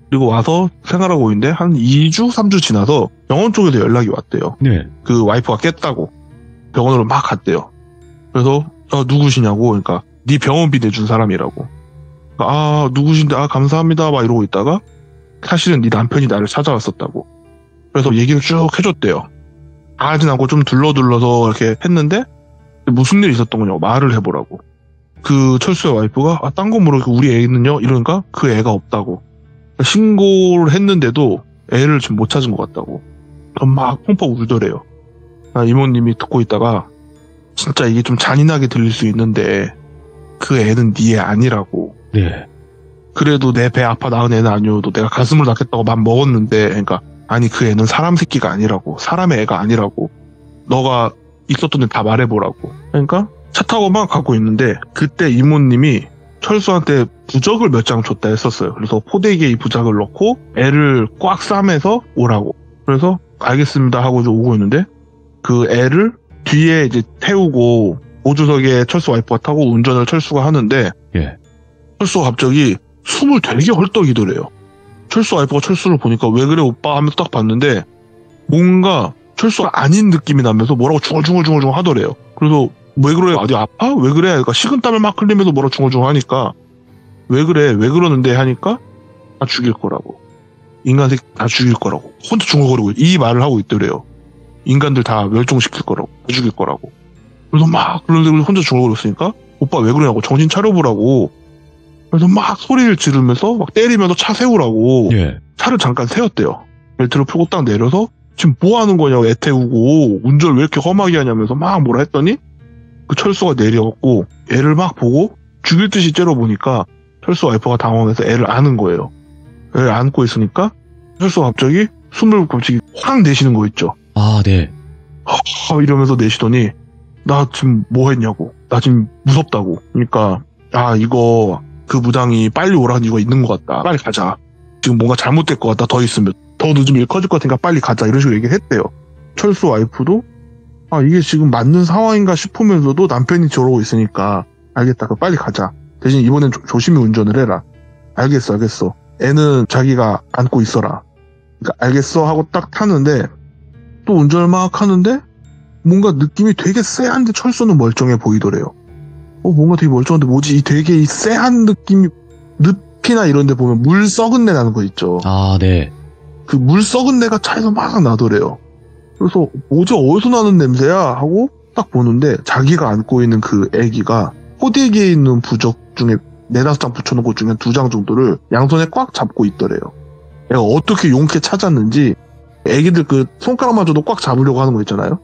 그리고 와서 생활하고 있는데 한 2주, 3주 지나서 병원 쪽에서 연락이 왔대요. 네. 그 와이프가 깼다고. 병원으로 막 갔대요. 그래서 누구시냐고. 그러니까 네 병원비 내준 사람이라고. 그러니까 누구신데 감사합니다 막 이러고 있다가 사실은 네 남편이 나를 찾아왔었다고. 그래서 얘기를 쭉 해줬대요. 다 하진 않고 좀 둘러둘러서 이렇게 했는데 무슨 일이 있었던 거냐고 말을 해보라고. 그 철수의 와이프가 딴 거 모르고 우리 애는요 이러니까 그 애가 없다고. 신고를 했는데도 애를 지금 못 찾은 것 같다고. 막 펑펑 울더래요. 이모님이 듣고 있다가 진짜 이게 좀 잔인하게 들릴 수 있는데 그 애는 네 애 아니라고. 네. 그래도 내 배 아파 낳은 애는 아니어도 내가 가슴을 낳겠다고 맘 먹었는데, 그러니까 아니 그 애는 사람 새끼가 아니라고, 사람의 애가 아니라고, 너가 있었던 애 다 말해보라고. 그러니까 차 타고 막 가고 있는데 그때 이모님이 철수한테 부적을 몇 장 줬다 했었어요. 그래서 포대기에 이 부적을 넣고 애를 꽉 싸매서 오라고. 그래서 알겠습니다 하고 이제 오고 있는데 그 애를 뒤에 이제 태우고 보조석에 철수 와이프가 타고 운전을 철수가 하는데, 예. 철수가 갑자기 숨을 되게 헐떡이더래요. 철수 와이프가 철수를 보니까 왜 그래 오빠 하면서 딱 봤는데 뭔가 철수가 아닌 느낌이 나면서 뭐라고 중얼중얼 하더래요. 그래서 왜 그래? 어디 아파? 왜 그래? 그러니까 식은땀을 막 흘리면서 뭐라고 중얼중얼 하니까 왜 그래? 왜 그러는데? 하니까 다 죽일 거라고. 인간 새끼 다 죽일 거라고. 혼자 중얼거리고 이 말을 하고 있더래요. 인간들 다 멸종시킬 거라고. 다 죽일 거라고. 그래서 막 그런데 혼자 중얼거리고 있으니까 오빠 왜 그러냐고, 정신 차려보라고. 그래서 막 소리를 지르면서 막 때리면서 차 세우라고. 예. 차를 잠깐 세웠대요. 벨트를 풀고 딱 내려서 지금 뭐 하는 거냐고, 애 태우고 운전을 왜 이렇게 험하게 하냐면서 막 뭐라 했더니 그 철수가 내려갖고 애를 막 보고 죽일 듯이 째려보니까 철수 와이퍼가 당황해서 애를 안은 거예요. 애를 안고 있으니까 철수가 갑자기 숨을 갑자기 확 내쉬는 거 있죠. 네. 이러면서 내쉬더니 나 지금 뭐 했냐고, 나 지금 무섭다고. 그러니까 이거 그 무당이 빨리 오라는 이유가 있는 것 같다, 빨리 가자, 지금 뭔가 잘못될 것 같다, 더 있으면 더 늦으면 일 커질 것 같으니까 빨리 가자, 이런 식으로 얘기를 했대요. 철수 와이프도 이게 지금 맞는 상황인가 싶으면서도 남편이 저러고 있으니까 알겠다, 그럼 빨리 가자, 대신 이번엔 조심히 운전을 해라. 알겠어 애는 자기가 안고 있어라. 그러니까 알겠어 하고 딱 타는데 또 운전을 막 하는데 뭔가 느낌이 되게 쎄한데 철수는 멀쩡해 보이더래요. 뭔가 되게 멀쩡한데 뭐지? 되게 이 쎄한 느낌이, 늪이나 이런 데 보면 물 썩은 내 나는 거 있죠. 네. 그 물 썩은 내가 차에서 막 나더래요. 그래서 뭐지, 어디서 나는 냄새야 하고 딱 보는데 자기가 안고 있는 그 애기가 포대기에 있는 부적 중에 4-5장 붙여놓은 것 중에 2장 정도를 양손에 꽉 잡고 있더래요. 얘가 어떻게 용케 찾았는지 애기들 그 손가락마저도 꽉 잡으려고 하는 거 있잖아요.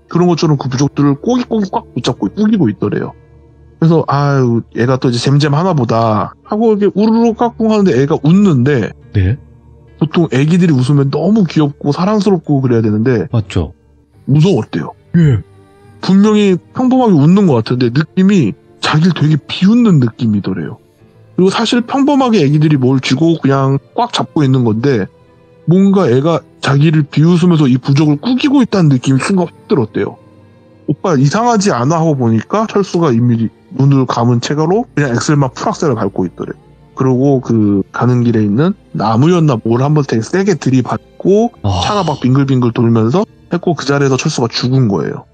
그런 것처럼 그 부적들을 꼬깃꼬깃 꽉 붙잡고 꾸기고 있더래요. 그래서 얘가 또 이제 잼잼 하나 보다 하고 이렇게 우르르 깍꿍 하는데 애가 웃는데, 네. 보통 애기들이 웃으면 너무 귀엽고 사랑스럽고 그래야 되는데 맞죠. 무서웠대요. 예. 분명히 평범하게 웃는 것 같은데 느낌이 자기를 되게 비웃는 느낌이더래요. 그리고 사실 평범하게 애기들이 뭘 쥐고 그냥 꽉 잡고 있는 건데 뭔가 애가 자기를 비웃으면서 이 부적을 꾸기고 있다는 느낌이 순간 확 들었대요. 오빠 이상하지 않아 하고 보니까 철수가 이미 눈을 감은 채로 그냥 엑셀만 풀악셀을 밟고 있더래. 그리고 그 가는 길에 있는 나무였나 뭘 한번 되게 세게 들이받고 차가 막 빙글빙글 돌면서 했고 그 자리에서 철수가 죽은 거예요.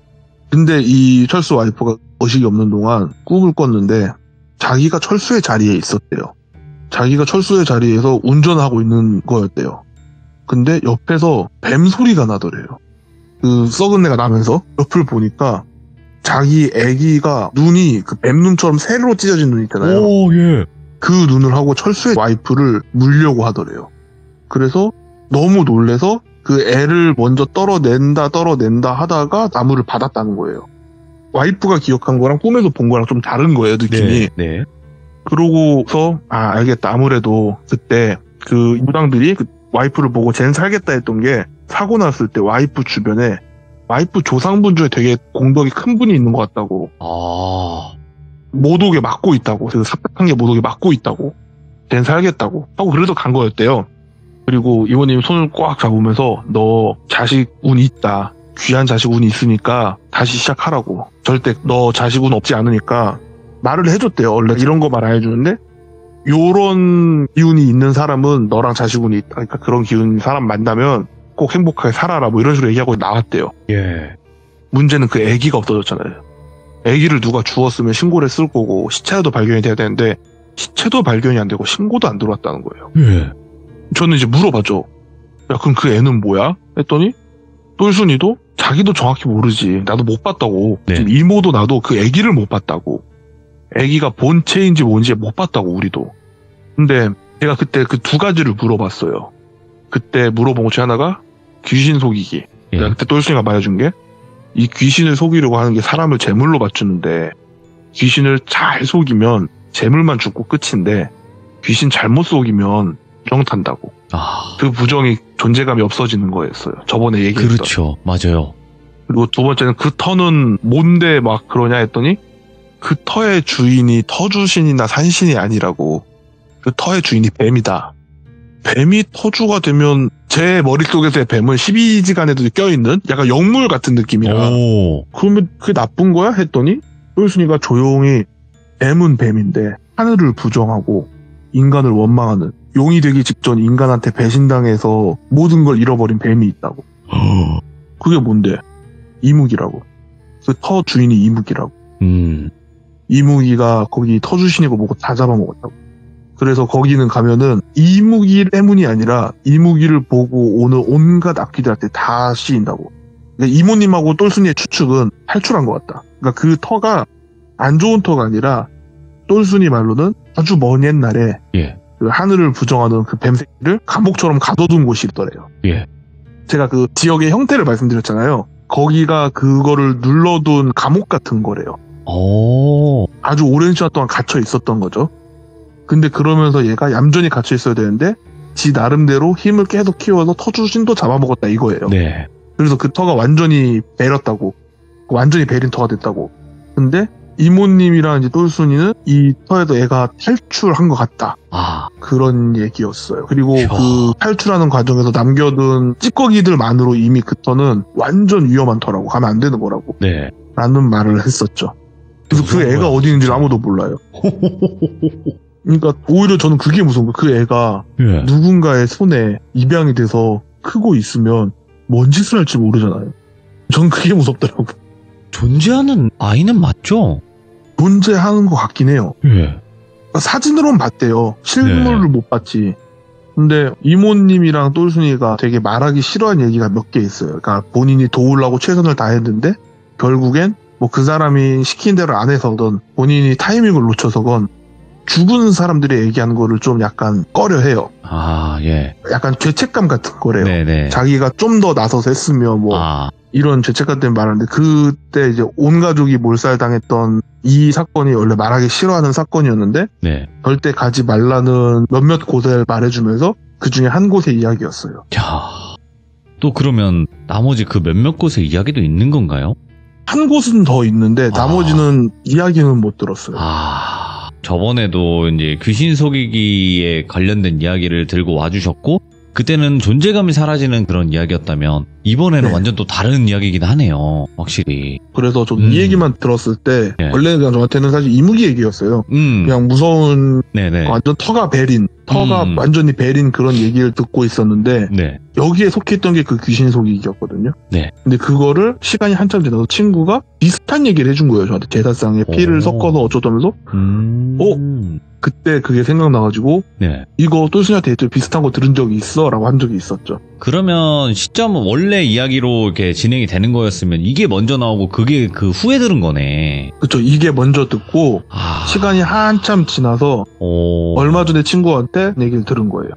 근데 이 철수 와이프가 의식이 없는 동안 꿈을 꿨는데 자기가 철수의 자리에 있었대요. 자기가 철수의 자리에서 운전하고 있는 거였대요. 근데 옆에서 뱀 소리가 나더래요. 그 썩은 내가 나면서 옆을 보니까 자기 애기가 눈이 그 뱀 눈처럼 세로로 찢어진 눈 있잖아요. 예. 그 눈을 하고 철수의 와이프를 물려고 하더래요. 그래서 너무 놀래서 그 애를 먼저 떨어낸다 하다가 나무를 받았다는 거예요. 와이프가 기억한 거랑 꿈에서 본 거랑 좀 다른 거예요, 느낌이. 네. 그러고서 알겠다. 아무래도 그때 그 무당들이 그 와이프를 보고 쟤는 살겠다 했던 게 사고 났을 때 와이프 주변에 와이프 조상분 중에 되게 공덕이 큰 분이 있는 것 같다고. 못 오게 막고 있다고. 그 삽박한 게 못 오게 막고 있다고. 쟤는 살겠다고 하고 그래서 간 거였대요. 그리고 이모님 손을 꽉 잡으면서 너 자식 운 있다. 귀한 자식 운이 있으니까 다시 시작하라고. 절대 너 자식 운 없지 않으니까 말을 해줬대요. 원래 이런 거 말 안 해주는데 요런 기운이 있는 사람은 너랑 자식 운이 있다. 그러니까 그런 기운 사람 만나면 꼭 행복하게 살아라. 뭐 이런 식으로 얘기하고 나왔대요. 예. 문제는 그 아기가 없어졌잖아요. 아기를 누가 주웠으면 신고를 했을 거고 시체도 발견이 돼야 되는데 시체도 발견이 안 되고 신고도 안 들어왔다는 거예요. 예. 저는 이제 물어봤죠. 야, 그럼 그 애는 뭐야? 했더니 똘순이도 자기도 정확히 모르지. 나도 못 봤다고. 네. 지금 이모도 나도 그 아기를 못 봤다고. 아기가 본체인지 뭔지 못 봤다고 우리도. 근데 제가 그때 그 두 가지를 물어봤어요. 그때 물어본 것 중에 하나가 귀신 속이기. 예. 내가 그때 똘순이가 말해준 게 이 귀신을 속이려고 하는 게 사람을 제물로 맞추는데 귀신을 잘 속이면 제물만 죽고 끝인데 귀신 잘못 속이면 부정 탄다고. 아, 그 부정이 존재감이 없어지는 거였어요. 저번에 얘기했던. 그렇죠. 맞아요. 그리고 두 번째는 그 터는 뭔데 막 그러냐 했더니 그 터의 주인이 터주신이나 산신이 아니라고. 그 터의 주인이 뱀이다. 뱀이 터주가 되면 제 머릿속에서의 뱀은 12지간에도 껴있는 약간 영물 같은 느낌이라 오. 그러면 그게 나쁜 거야? 했더니 똘순이가 조용히 뱀은 뱀인데 하늘을 부정하고 인간을 원망하는 용이 되기 직전 인간한테 배신당해서 모든 걸 잃어버린 뱀이 있다고. 그게 뭔데? 이무기라고. 그 터 주인이 이무기라고. 이무기가 거기 터주신이고 뭐고 다 잡아먹었다고. 그래서 거기는 가면은 이무기 때문이 아니라 이무기를 보고 오는 온갖 악귀들한테 다 씌인다고. 그러니까 이모님하고 똘순이의 추측은 탈출한 것 같다. 그러니까 그 터가 안 좋은 터가 아니라 똘순이 말로는 아주 먼 옛날에 예. 그 하늘을 부정하는 그 뱀새끼를 감옥처럼 가둬둔 곳이 있더래요. 예. 제가 그 지역의 형태를 말씀드렸잖아요. 거기가 그거를 눌러둔 감옥 같은 거래요. 오. 아주 오랜 시간 동안 갇혀 있었던 거죠. 근데 그러면서 얘가 얌전히 갇혀 있어야 되는데 지 나름대로 힘을 계속 키워서 터주신도 잡아먹었다 이거예요. 네. 그래서 그 터가 완전히 베렸다고. 완전히 베린 터가 됐다고. 근데 이모님이랑 이제 똘순이는 이 터에도 애가 탈출한 것 같다. 아. 그런 얘기였어요. 그리고 이야. 그 탈출하는 과정에서 남겨둔 찌꺼기들만으로 이미 그 터는 완전 위험한 터라고 가면 안 되는 거라고. 네. 라는 말을 했었죠. 그래서 그 무서운 애가 거야, 어디 있는지 진짜. 아무도 몰라요. 그러니까 오히려 저는 그게 무서운 거예요. 그 애가 예. 누군가의 손에 입양이 돼서 크고 있으면 뭔 짓을 할지 모르잖아요. 전 그게 무섭더라고. 존재하는 아이는 맞죠? 존재하는 것 같긴 해요. 예. 그러니까 사진으로는 봤대요. 실물을 네. 못 봤지. 근데 이모님이랑 똘순이가 되게 말하기 싫어하는 얘기가 몇 개 있어요. 그러니까 본인이 도우려고 최선을 다했는데 결국엔 뭐 그 사람이 시킨 대로 안 해서건 본인이 타이밍을 놓쳐서건 죽은 사람들이 얘기하는 거를 좀 약간 꺼려해요. 아, 예. 약간 죄책감 같은 거래요. 네네. 자기가 좀 더 나서서 했으면 뭐 아, 이런 죄책감 때문에 말하는데 그때 이제 온 가족이 몰살당했던 이 사건이 원래 말하기 싫어하는 사건이었는데 네. 절대 가지 말라는 몇몇 곳을 말해주면서 그 중에 한 곳의 이야기였어요. 야. 또 그러면 나머지 그 몇몇 곳의 이야기도 있는 건가요? 한 곳은 더 있는데 나머지는 이야기는 못 들었어요. 아, 저번에도 이제 귀신 속이기에 관련된 이야기를 들고 와주셨고, 그때는 존재감이 사라지는 그런 이야기였다면, 이번에는 네. 완전 또 다른 이야기이긴 하네요. 확실히. 그래서 좀 이 얘기만 들었을 때 네. 원래는 그냥 저한테는 사실 이무기 얘기였어요. 그냥 무서운 네네. 완전 터가 베린 터가 완전히 베린 그런 얘기를 듣고 있었는데 네. 여기에 속했던 게 그 귀신 속이기였거든요. 네. 근데 그거를 시간이 한참 지나서 친구가 비슷한 얘기를 해준 거예요. 저한테 제사상에 피를 오. 섞어서 어쩌다면서 그때 그게 생각나가지고 네. 이거 똘순이한테 비슷한 거 들은 적이 있어 라고 한 적이 있었죠. 그러면 시점은 원래 이야기로 이렇게 진행이 되는 거였으면 이게 먼저 나오고 그게 그 후에 들은 거네. 그쵸. 이게 먼저 듣고 아. 시간이 한참 지나서 얼마 전에 친구한테 얘기를 들은 거예요.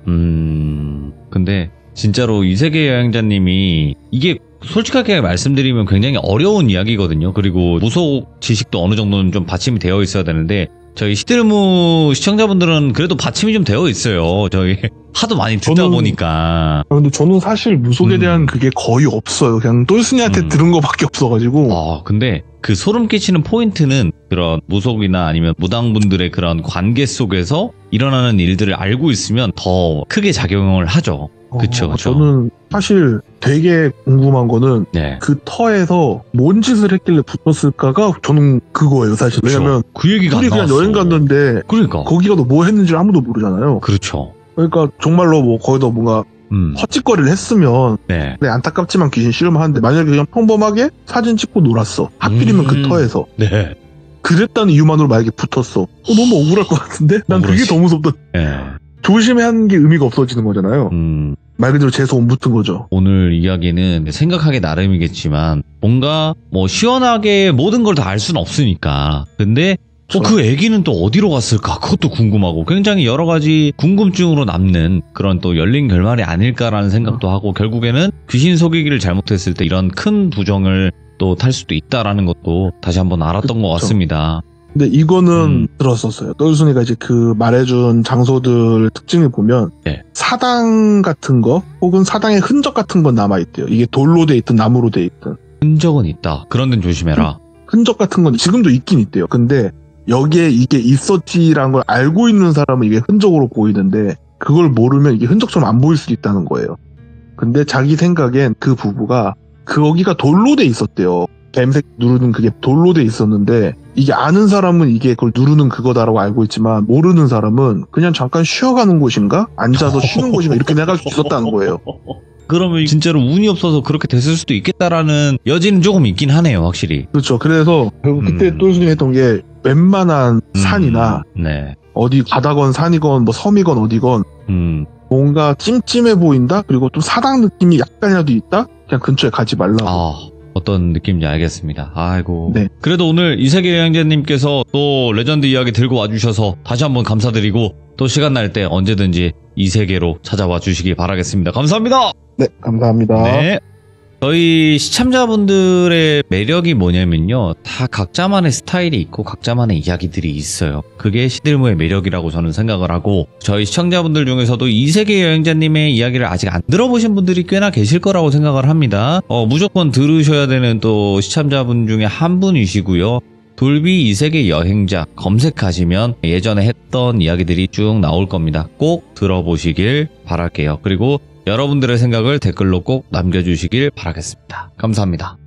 근데 진짜로 이세계 여행자님이 이게 솔직하게 말씀드리면 굉장히 어려운 이야기거든요. 그리고 무속 지식도 어느 정도는 좀 받침이 되어 있어야 되는데 저희 시들무 시청자분들은 그래도 받침이 좀 되어 있어요. 저희 하도 많이 듣다 보니까. 근데 저는 사실 무속에 대한 그게 거의 없어요. 그냥 똘순이한테 들은 거밖에 없어가지고. 근데 그 소름 끼치는 포인트는 그런 무속이나 아니면 무당분들의 그런 관계 속에서 일어나는 일들을 알고 있으면 더 크게 작용을 하죠. 그쵸. 저는 사실 되게 궁금한 거는 네. 그 터에서 뭔 짓을 했길래 붙었을까가 저는 그거예요, 사실. 왜냐면 그 얘기가 둘이 안 그냥 나왔어. 여행 갔는데 그러니까. 거기 가서 뭐 했는지 아무도 모르잖아요. 그렇죠. 그러니까 정말로 뭐 거기다 뭔가 헛짓거리를 했으면 네. 네, 안타깝지만 귀신 싫으면 하는데 만약에 그냥 평범하게 사진 찍고 놀았어. 하필이면 그 터에서. 네. 그랬다는 이유만으로 만약에 붙었어. 너무 억울할 것 같은데? 난 그게 억울하지. 더 무섭다. 네. 조심해야 하는 게 의미가 없어지는 거잖아요. 말 그대로 재수 못 붙은 거죠. 오늘 이야기는 생각하기 나름이겠지만 뭔가 뭐 시원하게 모든 걸 다 알 수는 없으니까. 근데 그 애기는 또 어디로 갔을까? 그것도 궁금하고 굉장히 여러 가지 궁금증으로 남는 그런 또 열린 결말이 아닐까라는 생각도 하고 결국에는 귀신 속이기를 잘못했을 때 이런 큰 부정을 또 탈 수도 있다라는 것도 다시 한번 알았던 것 같습니다. 근데 이거는 들었었어요. 똘순이가 이제 그 말해준 장소들 특징을 보면 네. 사당 같은 거 혹은 사당의 흔적 같은 건 남아있대요. 이게 돌로 돼 있든 나무로 돼 있든. 흔적은 있다. 그런 데는 조심해라. 흔적 같은 건 지금도 있긴 있대요. 근데 여기에 이게 있었지라는 걸 알고 있는 사람은 이게 흔적으로 보이는데 그걸 모르면 이게 흔적처럼 안 보일 수 있다는 거예요. 근데 자기 생각엔 그 부부가 거기가 돌로 돼 있었대요. 뱀색 누르는 그게 돌로 돼 있었는데 이게 아는 사람은 이게 그걸 누르는 그거다라고 알고 있지만 모르는 사람은 그냥 잠깐 쉬어가는 곳인가? 앉아서 쉬는 곳인가? 이렇게 생각할 수 있었다는 거예요. 그러면 진짜로 운이 없어서 그렇게 됐을 수도 있겠다라는 여지는 조금 있긴 하네요, 확실히. 그렇죠. 그래서 결국 그때 똘순이 했던 게 웬만한 산이나 네. 어디 바다건 산이건 뭐 섬이건 어디건 뭔가 찜찜해 보인다? 그리고 또 사당 느낌이 약간이라도 있다? 그냥 근처에 가지 말라고. 어떤 느낌인지 알겠습니다. 아이고. 네. 그래도 오늘 이세계 여행자님께서 또 레전드 이야기 들고 와주셔서 다시 한번 감사드리고 또 시간 날 때 언제든지 이세계로 찾아와 주시기 바라겠습니다. 감사합니다. 네, 감사합니다. 네. 저희 시청자분들의 매력이 뭐냐면요. 다 각자만의 스타일이 있고 각자만의 이야기들이 있어요. 그게 시들무의 매력이라고 저는 생각을 하고 저희 시청자분들 중에서도 이세계 여행자님의 이야기를 아직 안 들어보신 분들이 꽤나 계실 거라고 생각을 합니다. 무조건 들으셔야 되는 또 시청자분 중에 한 분이시고요. 돌비 이세계 여행자 검색하시면 예전에 했던 이야기들이 쭉 나올 겁니다. 꼭 들어보시길 바랄게요. 그리고 여러분들의 생각을 댓글로 꼭 남겨주시길 바라겠습니다. 감사합니다.